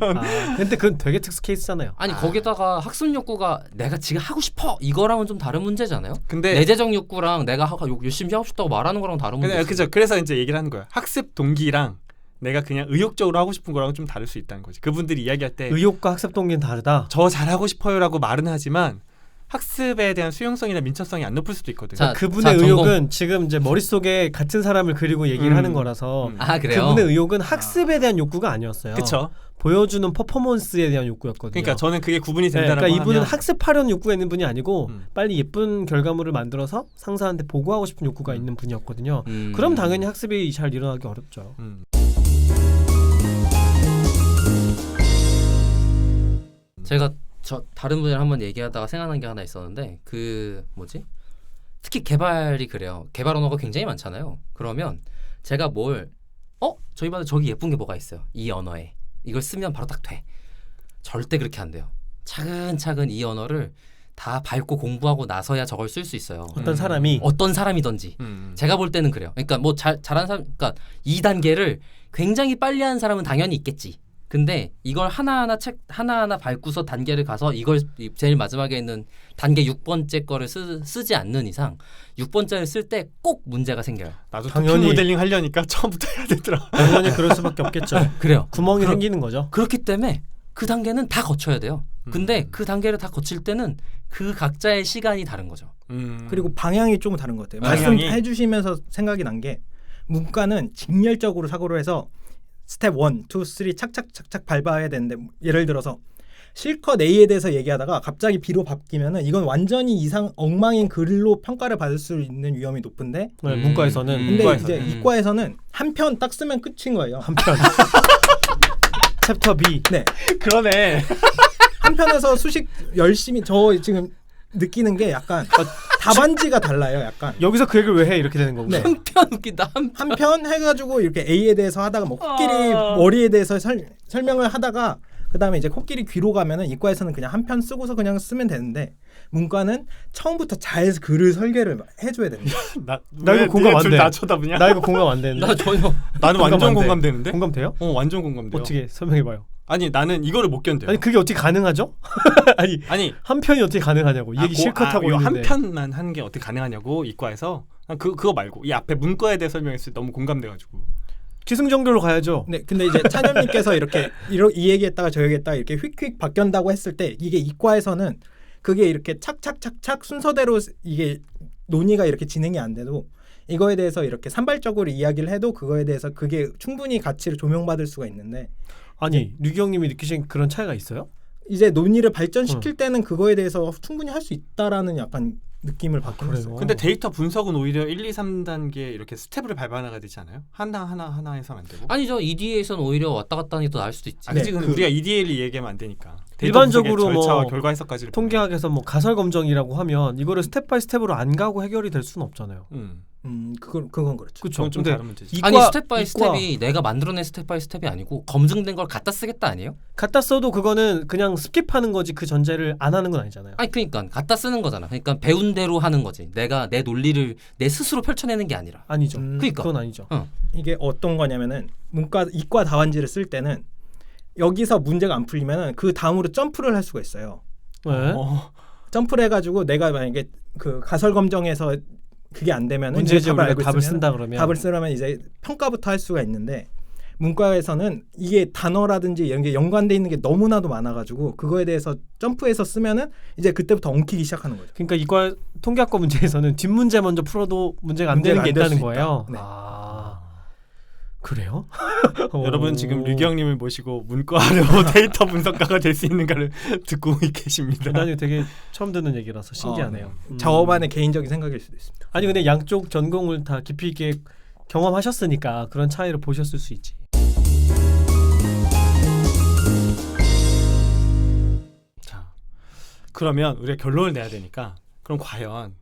근데 그건 되게 특수 케이스잖아요. 아니 거기다가 학습 욕구가 내가 지금 하고 싶어 이거랑은 좀 다른 문제잖아요. 근데 내재적 욕구랑 내가 열심히 하고 싶다고 말하는 거랑 다른 문제. 그죠. 그래서 이제 얘기를 하는 거야. 학습 동기랑 내가 그냥 의욕적으로 하고 싶은 거랑 좀 다를 수 있다는 거지. 그분들이 이야기할 때 의욕과 학습 동기는 다르다. 저 잘하고 싶어요라고 말은 하지만 학습에 대한 수용성이나 민첩성이 안 높을 수도 있거든요. 자, 그분의 전공. 의욕은 지금 이제 머릿속에 같은 사람을 그리고 얘기를 하는 거라서 그래요? 그분의 의욕은 학습에 대한 욕구가 아니었어요. 그렇죠. 보여주는 퍼포먼스에 대한 욕구였거든요. 그러니까 저는 그게 구분이 네, 된다라고 그러니까 이분은 하면 학습하려는 욕구가 있는 분이 아니고 음. 빨리 예쁜 결과물을 만들어서 상사한테 보고하고 싶은 욕구가 있는 분이었거든요. 그럼 당연히 학습이 잘 일어나기 어렵죠. 제가 다른 분이랑 한번 얘기하다가 생각난 게 하나 있었는데 특히 개발이 그래요. 개발 언어가 굉장히 많잖아요. 그러면 제가 저희 반에 저기 예쁜 게 뭐가 있어요. 이 언어에 이걸 쓰면 바로 딱 돼. 절대 그렇게 안 돼요. 차근차근 이 언어를 다 밟고 공부하고 나서야 저걸 쓸 수 있어요. 어떤 사람이 어떤 사람이든지 제가 볼 때는 그래요. 그러니까 뭐 잘하는 사람, 그러니까 2단계를 굉장히 빨리 하는 사람은 당연히 있겠지. 근데 이걸 하나하나 밟고서 단계를 가서 이걸 제일 마지막에 있는 단계 6번째 거를 쓰지 않는 이상 6번째를 쓸 때 꼭 문제가 생겨요. 나도 당연히. 토핑 모델링 하려니까 처음부터 해야 되더라. 당연히 그럴 수밖에 없겠죠. 그래요. 구멍이 생기는 거죠. 그렇기 때문에 그 단계는 다 거쳐야 돼요. 근데 그 단계를 다 거칠 때는 그 각자의 시간이 다른 거죠. 그리고 방향이 조금 다른 것 같아요. 방향이? 말씀해 주시면서 생각이 난 게 문과는 직렬적으로 사고를 해서 스텝 1, 2, 3 착착착착 밟아야 되는데 예를 들어서 실컷 A에 대해서 얘기하다가 갑자기 B로 바뀌면은 이건 완전히 엉망인 글로 평가를 받을 수 있는 위험이 높은데 네, 문과에서는 근데 문과에서는. 이제 이과에서는 한 편 딱 쓰면 끝인 거예요. 한편 챕터 B. 네. 그러네. 한 편에서 수식 열심히 저 지금 느끼는 게 약간 답안지가 달라요. 약간 여기서 그 얘기를 왜 해? 이렇게 되는 거구나. 네. 한편 웃긴다. 한 편 해가지고 이렇게 A에 대해서 하다가 뭐 코끼리 머리에 대해서 설명을 하다가 그 다음에 이제 코끼리 귀로 가면은 이과에서는 그냥 한 편 쓰고서 그냥 쓰면 되는데 문과는 처음부터 잘 글을 설계를 해줘야 됩니다. 나 이거 공감 안 돼. 나 쳐다보냐? 나 이거 공감 안 되는데. 나 전혀 나는 공감 완전 안 돼. 공감되는데. 공감돼요? 완전 공감돼요. 어떻게 설명해봐요. 아니 나는 이거를 못 견뎌요. 아니 그게 어떻게 가능하죠? 아니 한 편이 어떻게 가능하냐고. 이 얘기 실컷 하고 한 있는데. 편만 하는 게 어떻게 가능하냐고 이과에서 그거 말고 이 앞에 문과에 대해 설명했을 때 너무 공감돼가지고 기승전결로 가야죠. 네, 근데 이제 찬현님께서 이렇게 이 얘기했다가 저 얘기했다가 이렇게 휙휙 바뀐다고 했을 때 이게 이과에서는 그게 이렇게 착착착착 순서대로 이게 논의가 이렇게 진행이 안 돼도 이거에 대해서 이렇게 산발적으로 이야기를 해도 그거에 대해서 그게 충분히 가치를 조명받을 수가 있는데 아니 류기 형님이 느끼신 그런 차이가 있어요? 이제 논의를 발전시킬 때는 그거에 대해서 충분히 할 수 있다라는 약간 느낌을 받긴 그래요? 했어요. 근데 데이터 분석은 오히려 1, 2, 3단계 이렇게 스텝을 밟아나가야 되지 않아요? 하나 해서는 안 되고? 아니죠. EDA에서는 오히려 왔다 갔다 하니 더 나을 수도 있지. 그치, 네, 근데 우리가 EDL을 얘기하면 안 되니까. 일반적으로 데이터 분석의 절차와 뭐 결과 해석까지를 통계학에서 뭐 가설 검정이라고 하면 이거를 스텝 바이 스텝으로 안 가고 해결이 될 수는 없잖아요. 보면. 그건 그렇죠. 그건 좀 다른 문제지. 아니 스텝 바이 스텝이 내가 만들어낸 스텝 바이 스텝이 아니고 검증된 걸 갖다 쓰겠다 아니에요? 갖다 써도 그거는 그냥 스킵하는 거지 그 전제를 안 하는 건 아니잖아요. 아니 그러니까 갖다 쓰는 거잖아. 그러니까 배운 대로 하는 거지. 내가 내 논리를 내 스스로 펼쳐내는 게 아니라. 아니죠. 그러니까. 그건 아니죠. 이게 어떤 거냐면은 이과 답안지를 쓸 때는 여기서 문제가 안 풀리면은 그 다음으로 점프를 할 수가 있어요. 네. 점프를 해가지고 내가 만약에 그 가설 검정에서 그게 안 되면은 문제집 답을 알고 답을 있으면 쓴다 그러면 답을 쓰려면 이제 평가부터 할 수가 있는데 문과에서는 이게 단어라든지 이런 게 연관돼 있는 게 너무나도 많아가지고 그거에 대해서 점프해서 쓰면은 이제 그때부터 엉키기 시작하는 거죠. 그러니까 이과 통계학과 문제에서는 뒷문제 먼저 풀어도 문제가 안 되는 게 될 있다는 수 거예요. 있다. 네. 그래요? 여러분 지금 류경님을 모시고 문과로 데이터 분석가가 될 수 있는가를 듣고 계십니다. 나는 되게 처음 듣는 얘기라서 신기하네요. 저만의 개인적인 생각일 수도 있습니다. 아니 근데 양쪽 전공을 다 깊이 있게 경험하셨으니까 그런 차이를 보셨을 수 있지. 자, 그러면 우리가 결론을 내야 되니까 그럼 과연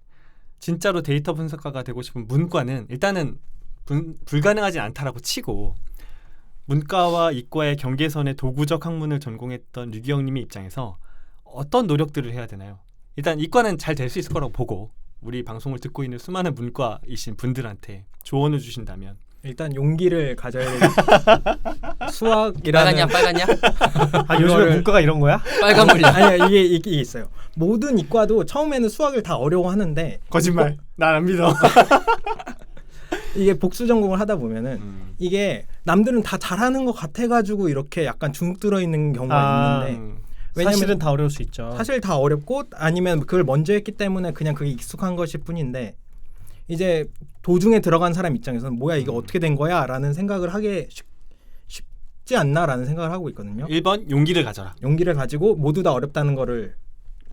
진짜로 데이터 분석가가 되고 싶은 문과는 일단은 불가능하지 않다라고 치고 문과와 이과의 경계선의 도구적 학문을 전공했던 류기영님의 입장에서 어떤 노력들을 해야 되나요? 일단 이과는 잘 될 수 있을 거라고 보고 우리 방송을 듣고 있는 수많은 문과이신 분들한테 조언을 주신다면 일단 용기를 가져야 되겠다. 수학이라는 빨갛냐? 아 요즘에 문과가 이런 거야? 빨간 물량. 아니야 이게 있어요. 모든 이과도 처음에는 수학을 다 어려워하는데 거짓말. 난 안 믿어. 이게 복수 전공을 하다 보면은 이게 남들은 다 잘하는 것 같아가지고 이렇게 약간 중국 들어 있는 경우가 있는데 왜냐면 사실은 다 어려울 수 있죠. 사실 다 어렵고 아니면 그걸 먼저 했기 때문에 그냥 그게 익숙한 것일 뿐인데 이제 도중에 들어간 사람 입장에서는 뭐야 이게 어떻게 된 거야 라는 생각을 하게 쉽지 않나라는 생각을 하고 있거든요. 1번 용기를 가져라. 용기를 가지고 모두 다 어렵다는 거를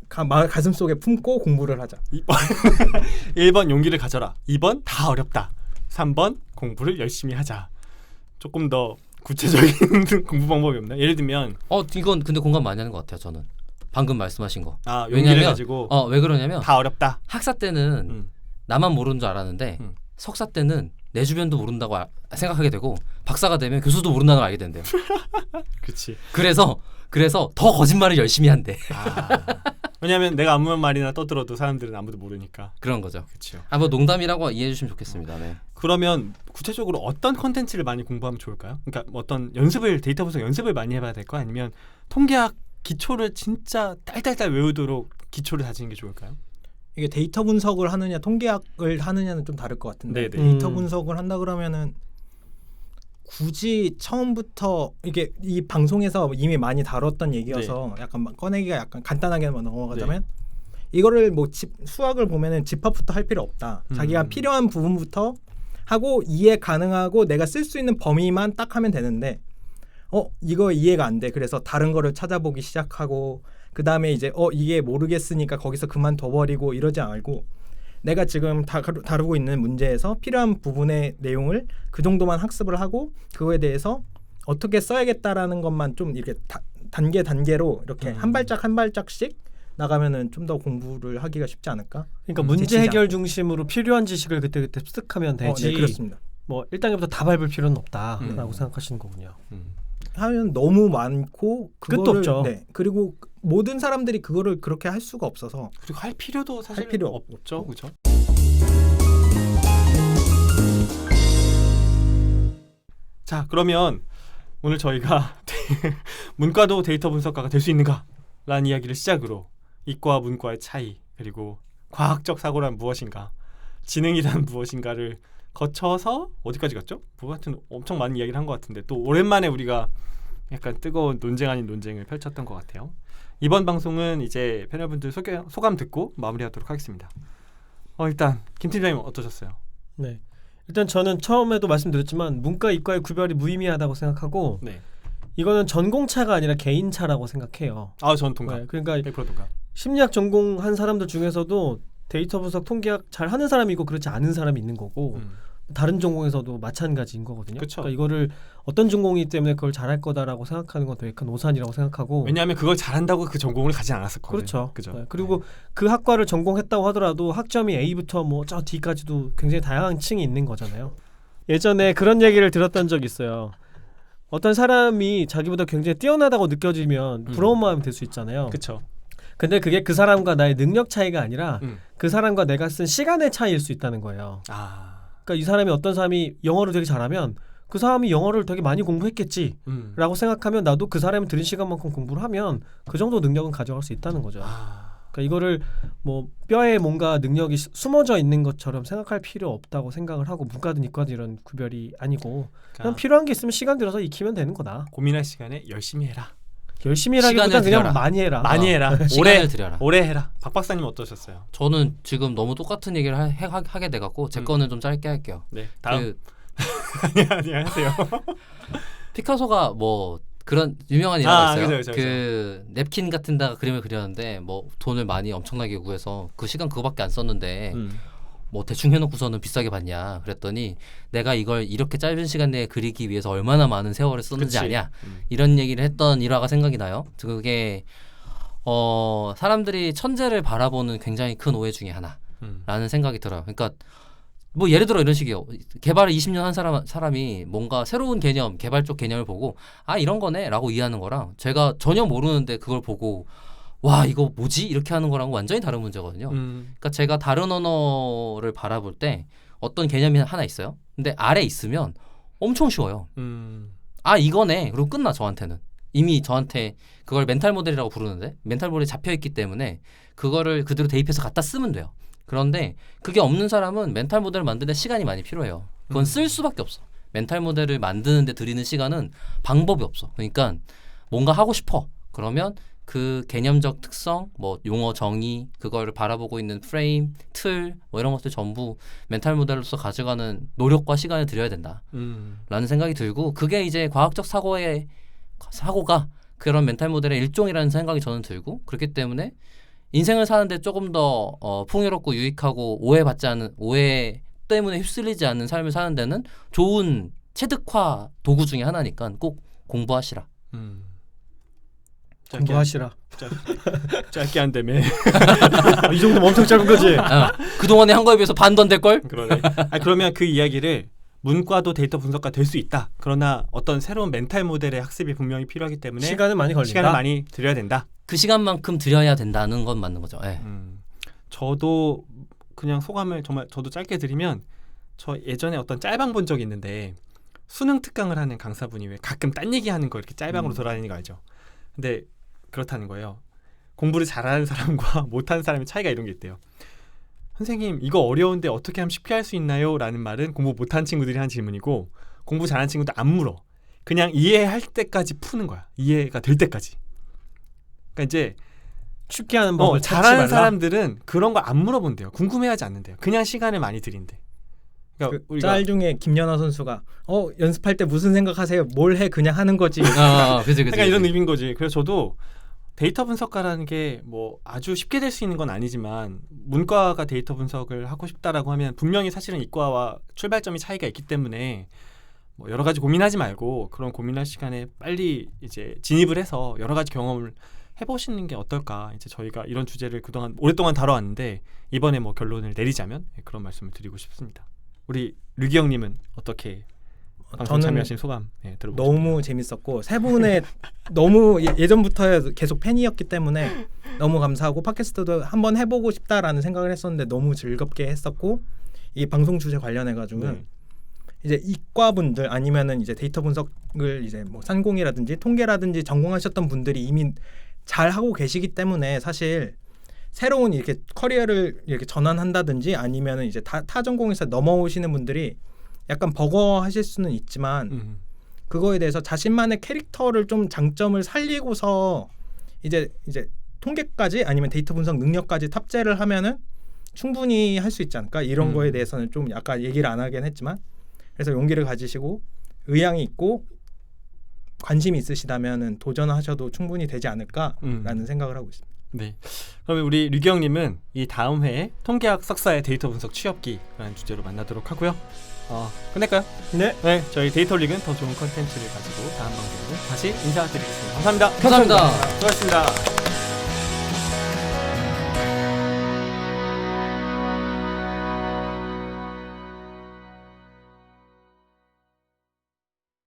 가슴속에 품고 공부를 하자. 1번 용기를 가져라. 2번 다 어렵다. 3번 공부를 열심히 하자. 조금 더 구체적인 공부 방법이 없나? 예를 들면 이건 근데 공감 많이 하는 것 같아요. 저는 방금 말씀하신 거. 용기를 왜냐면 가지고 왜 그러냐면 다 어렵다. 학사 때는 나만 모르는 줄 알았는데 석사 때는 내 주변도 모른다고 생각하게 되고 박사가 되면 교수도 모른다는 걸 알게 된대요. 그렇지. 그래서 더 거짓말을 열심히 한대. 왜냐하면 내가 아무 말이나 떠들어도 사람들은 아무도 모르니까. 그런 거죠. 그렇죠. 뭐 농담이라고 이해해 주시면 좋겠습니다. 네. 그러면 구체적으로 어떤 컨텐츠를 많이 공부하면 좋을까요? 그러니까 어떤 데이터 분석 연습을 많이 해봐야 될까? 아니면 통계학 기초를 진짜 딸딸딸 외우도록 기초를 다지는 게 좋을까요? 이게 데이터 분석을 하느냐 통계학을 하느냐는 좀 다를 것 같은데 네네. 데이터 분석을 한다 그러면은 굳이 처음부터 이게 이 방송에서 이미 많이 다뤘던 얘기여서 약간 꺼내기가 약간 간단하게만 넘어가자면 이거를 뭐 수학을 보면은 집합부터 할 필요 없다. 자기가 필요한 부분부터 하고 이해 가능하고 내가 쓸 수 있는 범위만 딱 하면 되는데 이거 이해가 안 돼. 그래서 다른 거를 찾아보기 시작하고 그 다음에 이제 이게 모르겠으니까 거기서 그만둬버리고 이러지 말고 내가 지금 다루고 있는 문제에서 필요한 부분의 내용을 그 정도만 학습을 하고 그거에 대해서 어떻게 써야겠다라는 것만 좀 이렇게 단계로 이렇게 한 발짝씩 나가면은 좀 더 공부를 하기가 쉽지 않을까? 그러니까 문제 해결 중심으로 필요한 지식을 그때그때 습득하면 되지. 네, 그렇습니다. 뭐 1단계부터 다 밟을 필요는 없다라고 생각하시는 거군요. 하면 너무 많고 끝도 없죠. 네. 그리고 모든 사람들이 그거를 그렇게 할 수가 없어서 그리고 할 필요도 사실 필요 없죠. 그렇죠? 자, 그러면 오늘 저희가 문과도 데이터 분석가가 될 수 있는가라는 이야기를 시작으로 이과와 문과의 차이 그리고 과학적 사고란 무엇인가 지능이란 무엇인가를 거쳐서 어디까지 갔죠? 뭐 하여튼 엄청 많은 이야기를 한 것 같은데 또 오랜만에 우리가 약간 뜨거운 논쟁 아닌 논쟁을 펼쳤던 것 같아요. 이번 방송은 이제 패널분들 소감 듣고 마무리하도록 하겠습니다. 일단 김 팀장님 어떠셨어요? 네, 일단 저는 처음에도 말씀드렸지만 문과 이과의 구별이 무의미하다고 생각하고 이거는 전공차가 아니라 개인차라고 생각해요. 전 동감. 네, 그러니까 100% 동감. 심리학 전공한 사람들 중에서도 데이터 분석, 통계학 잘 하는 사람이 있고 그렇지 않은 사람이 있는 거고 다른 전공에서도 마찬가지인 거거든요. 그쵸. 그러니까 이거를 어떤 전공이기 때문에 그걸 잘할 거다라고 생각하는 건 되게 큰 오산이라고 생각하고. 왜냐하면 그걸 잘한다고 그 전공을 가지 않았었거든요. 그렇죠. 그죠. 네. 그리고 그 학과를 전공했다고 하더라도 학점이 A부터 뭐 저 D까지도 굉장히 다양한 층이 있는 거잖아요. 예전에 그런 얘기를 들었던 적이 있어요. 어떤 사람이 자기보다 굉장히 뛰어나다고 느껴지면 부러운 마음이 들 수 있잖아요. 그렇죠. 근데 그게 그 사람과 나의 능력 차이가 아니라 그 사람과 내가 쓴 시간의 차이일 수 있다는 거예요. 그러니까 이 사람이 어떤 사람이 영어를 되게 잘하면 그 사람이 영어를 되게 많이 공부했겠지라고 생각하면 나도 그 사람이 들인 시간만큼 공부를 하면 그 정도 능력은 가져갈 수 있다는 거죠. 그러니까 이거를 뭐 뼈에 뭔가 능력이 숨어져 있는 것처럼 생각할 필요 없다고 생각을 하고 문과든 이과든 이런 구별이 아니고 그냥 필요한 게 있으면 시간 들여서 익히면 되는 거다. 고민할 시간에 열심히 해라. 열심히 해라기보다 그냥 많이 해라. 많이 해라. 시간을 들여라. 오래 해라. 박 박사님 어떠셨어요? 저는 지금 너무 똑같은 얘기를 하게 돼갖고 제 거는 좀 짧게 할게요. 네. 다음. 안녕하세요. 피카소가 뭐 그런 유명한 일화가 있어요. 그죠. 그 냅킨 같은 데가 그림을 그렸는데 뭐 돈을 많이 엄청나게 구해서 그 시간 그거밖에 안 썼는데 뭐 대충 해놓고서는 비싸게 받냐 그랬더니 내가 이걸 이렇게 짧은 시간 내에 그리기 위해서 얼마나 많은 세월을 썼는지 아냐 이런 얘기를 했던 일화가 생각이 나요. 그게 사람들이 천재를 바라보는 굉장히 큰 오해 중에 하나라는 생각이 들어요. 그러니까 뭐 예를 들어 이런 식이에요. 개발을 20년 한 사람이 뭔가 새로운 개념, 개발 쪽 개념을 보고 아 이런 거네 라고 이해하는 거랑 제가 전혀 모르는데 그걸 보고 와 이거 뭐지? 이렇게 하는 거랑 완전히 다른 문제거든요. 그러니까 제가 다른 언어를 바라볼 때 어떤 개념이 하나 있어요. 근데 아래 있으면 엄청 쉬워요. 아 이거네. 그리고 끝나 저한테는. 이미 저한테 그걸 멘탈 모델이라고 부르는데 멘탈 모델이 잡혀있기 때문에 그거를 그대로 대입해서 갖다 쓰면 돼요. 그런데 그게 없는 사람은 멘탈 모델을 만드는데 시간이 많이 필요해요. 그건 쓸 수밖에 없어. 멘탈 모델을 만드는데 들이는 시간은 방법이 없어. 그러니까 뭔가 하고 싶어. 그러면 그 개념적 특성, 뭐 용어 정의, 그거를 바라보고 있는 프레임, 틀, 뭐 이런 것들 전부 멘탈 모델로서 가져가는 노력과 시간을 들여야 된다라는 생각이 들고 그게 이제 과학적 사고가 그런 멘탈 모델의 일종이라는 생각이 저는 들고 그렇기 때문에 인생을 사는데 조금 더 풍요롭고 유익하고 오해 때문에 휩쓸리지 않는 삶을 사는 데는 좋은 체득화 도구 중에 하나니까 꼭 공부하시라. 공부하시라. 짧게 한다며. 이 정도면 엄청 짧은 거지. 그동안에 한 거에 비해서 반도 안 될걸? 그러네. 그러면 그 이야기를 문과도 데이터 분석가 될 수 있다. 그러나 어떤 새로운 멘탈 모델의 학습이 분명히 필요하기 때문에 시간은 많이 걸린다. 시간을 많이 들여야 된다. 그 시간만큼 들여야 된다는 건 맞는 거죠. 네. 저도 그냥 소감을 정말 저도 짧게 드리면 저 예전에 어떤 짤방 본 적이 있는데 수능 특강을 하는 강사분이 왜 가끔 딴 얘기하는 거 이렇게 짤방으로 돌아다니는 거 알죠? 근데 그렇다는 거예요. 공부를 잘하는 사람과 못하는 사람의 차이가 이런 게 있대요. 선생님 이거 어려운데 어떻게 하면 쉽게 할 수 있나요? 라는 말은 공부 못하는 친구들이 하는 질문이고 공부 잘하는 친구들 안 물어. 그냥 이해할 때까지 푸는 거야. 이해가 될 때까지. 그러니까 이제 쉽게 하는 법을 잘하는 사람들은 그런 거 안 물어본대요. 궁금해하지 않는데요. 그냥 시간을 많이 들인대. 그러니까 짤 중에 김연아 선수가 연습할 때 무슨 생각하세요? 뭘 해? 그냥 하는 거지. 그치. 그러니까 이런 의미인 거지. 그래서 저도 데이터 분석가라는 게 뭐 아주 쉽게 될 수 있는 건 아니지만 문과가 데이터 분석을 하고 싶다라고 하면 분명히 사실은 이과와 출발점이 차이가 있기 때문에 뭐 여러 가지 고민하지 말고 그런 고민할 시간에 빨리 이제 진입을 해서 여러 가지 경험을 해보시는 게 어떨까. 이제 저희가 이런 주제를 그동안 오랫동안 다뤄왔는데 이번에 뭐 결론을 내리자면 그런 말씀을 드리고 싶습니다. 우리 류기 형님은 어떻게 방송 참여하신 소감 들어보고 너무 재밌었고 세 분의 너무 예전부터 계속 팬이었기 때문에 너무 감사하고 팟캐스트도 한번 해보고 싶다라는 생각을 했었는데 너무 즐겁게 했었고 이 방송 주제 관련해가지고는 이제 이과분들 아니면은 이제 데이터 분석을 이제 뭐 산공이라든지 통계라든지 전공하셨던 분들이 이미 잘 하고 계시기 때문에 사실 새로운 이렇게 커리어를 이렇게 전환한다든지 아니면은 이제 타 전공에서 넘어오시는 분들이 약간 버거워하실 수는 있지만 그거에 대해서 자신만의 캐릭터를 좀 장점을 살리고서 이제 통계까지 아니면 데이터 분석 능력까지 탑재를 하면은 충분히 할 수 있지 않을까 이런 거에 대해서는 좀 약간 얘기를 안 하긴 했지만 그래서 용기를 가지시고 의향이 있고 관심이 있으시다면은 도전하셔도 충분히 되지 않을까라는 생각을 하고 있습니다. 네. 그러면 우리 류기영님은 이 다음 회에 통계학 석사의 데이터 분석 취업기라는 주제로 만나도록 하고요. 끝낼까요? 네. 네. 저희 데이터릭은 더 좋은 컨텐츠를 가지고 다음 방송으로 다시 인사드리겠습니다. 감사합니다. 감사합니다. 수고하셨습니다.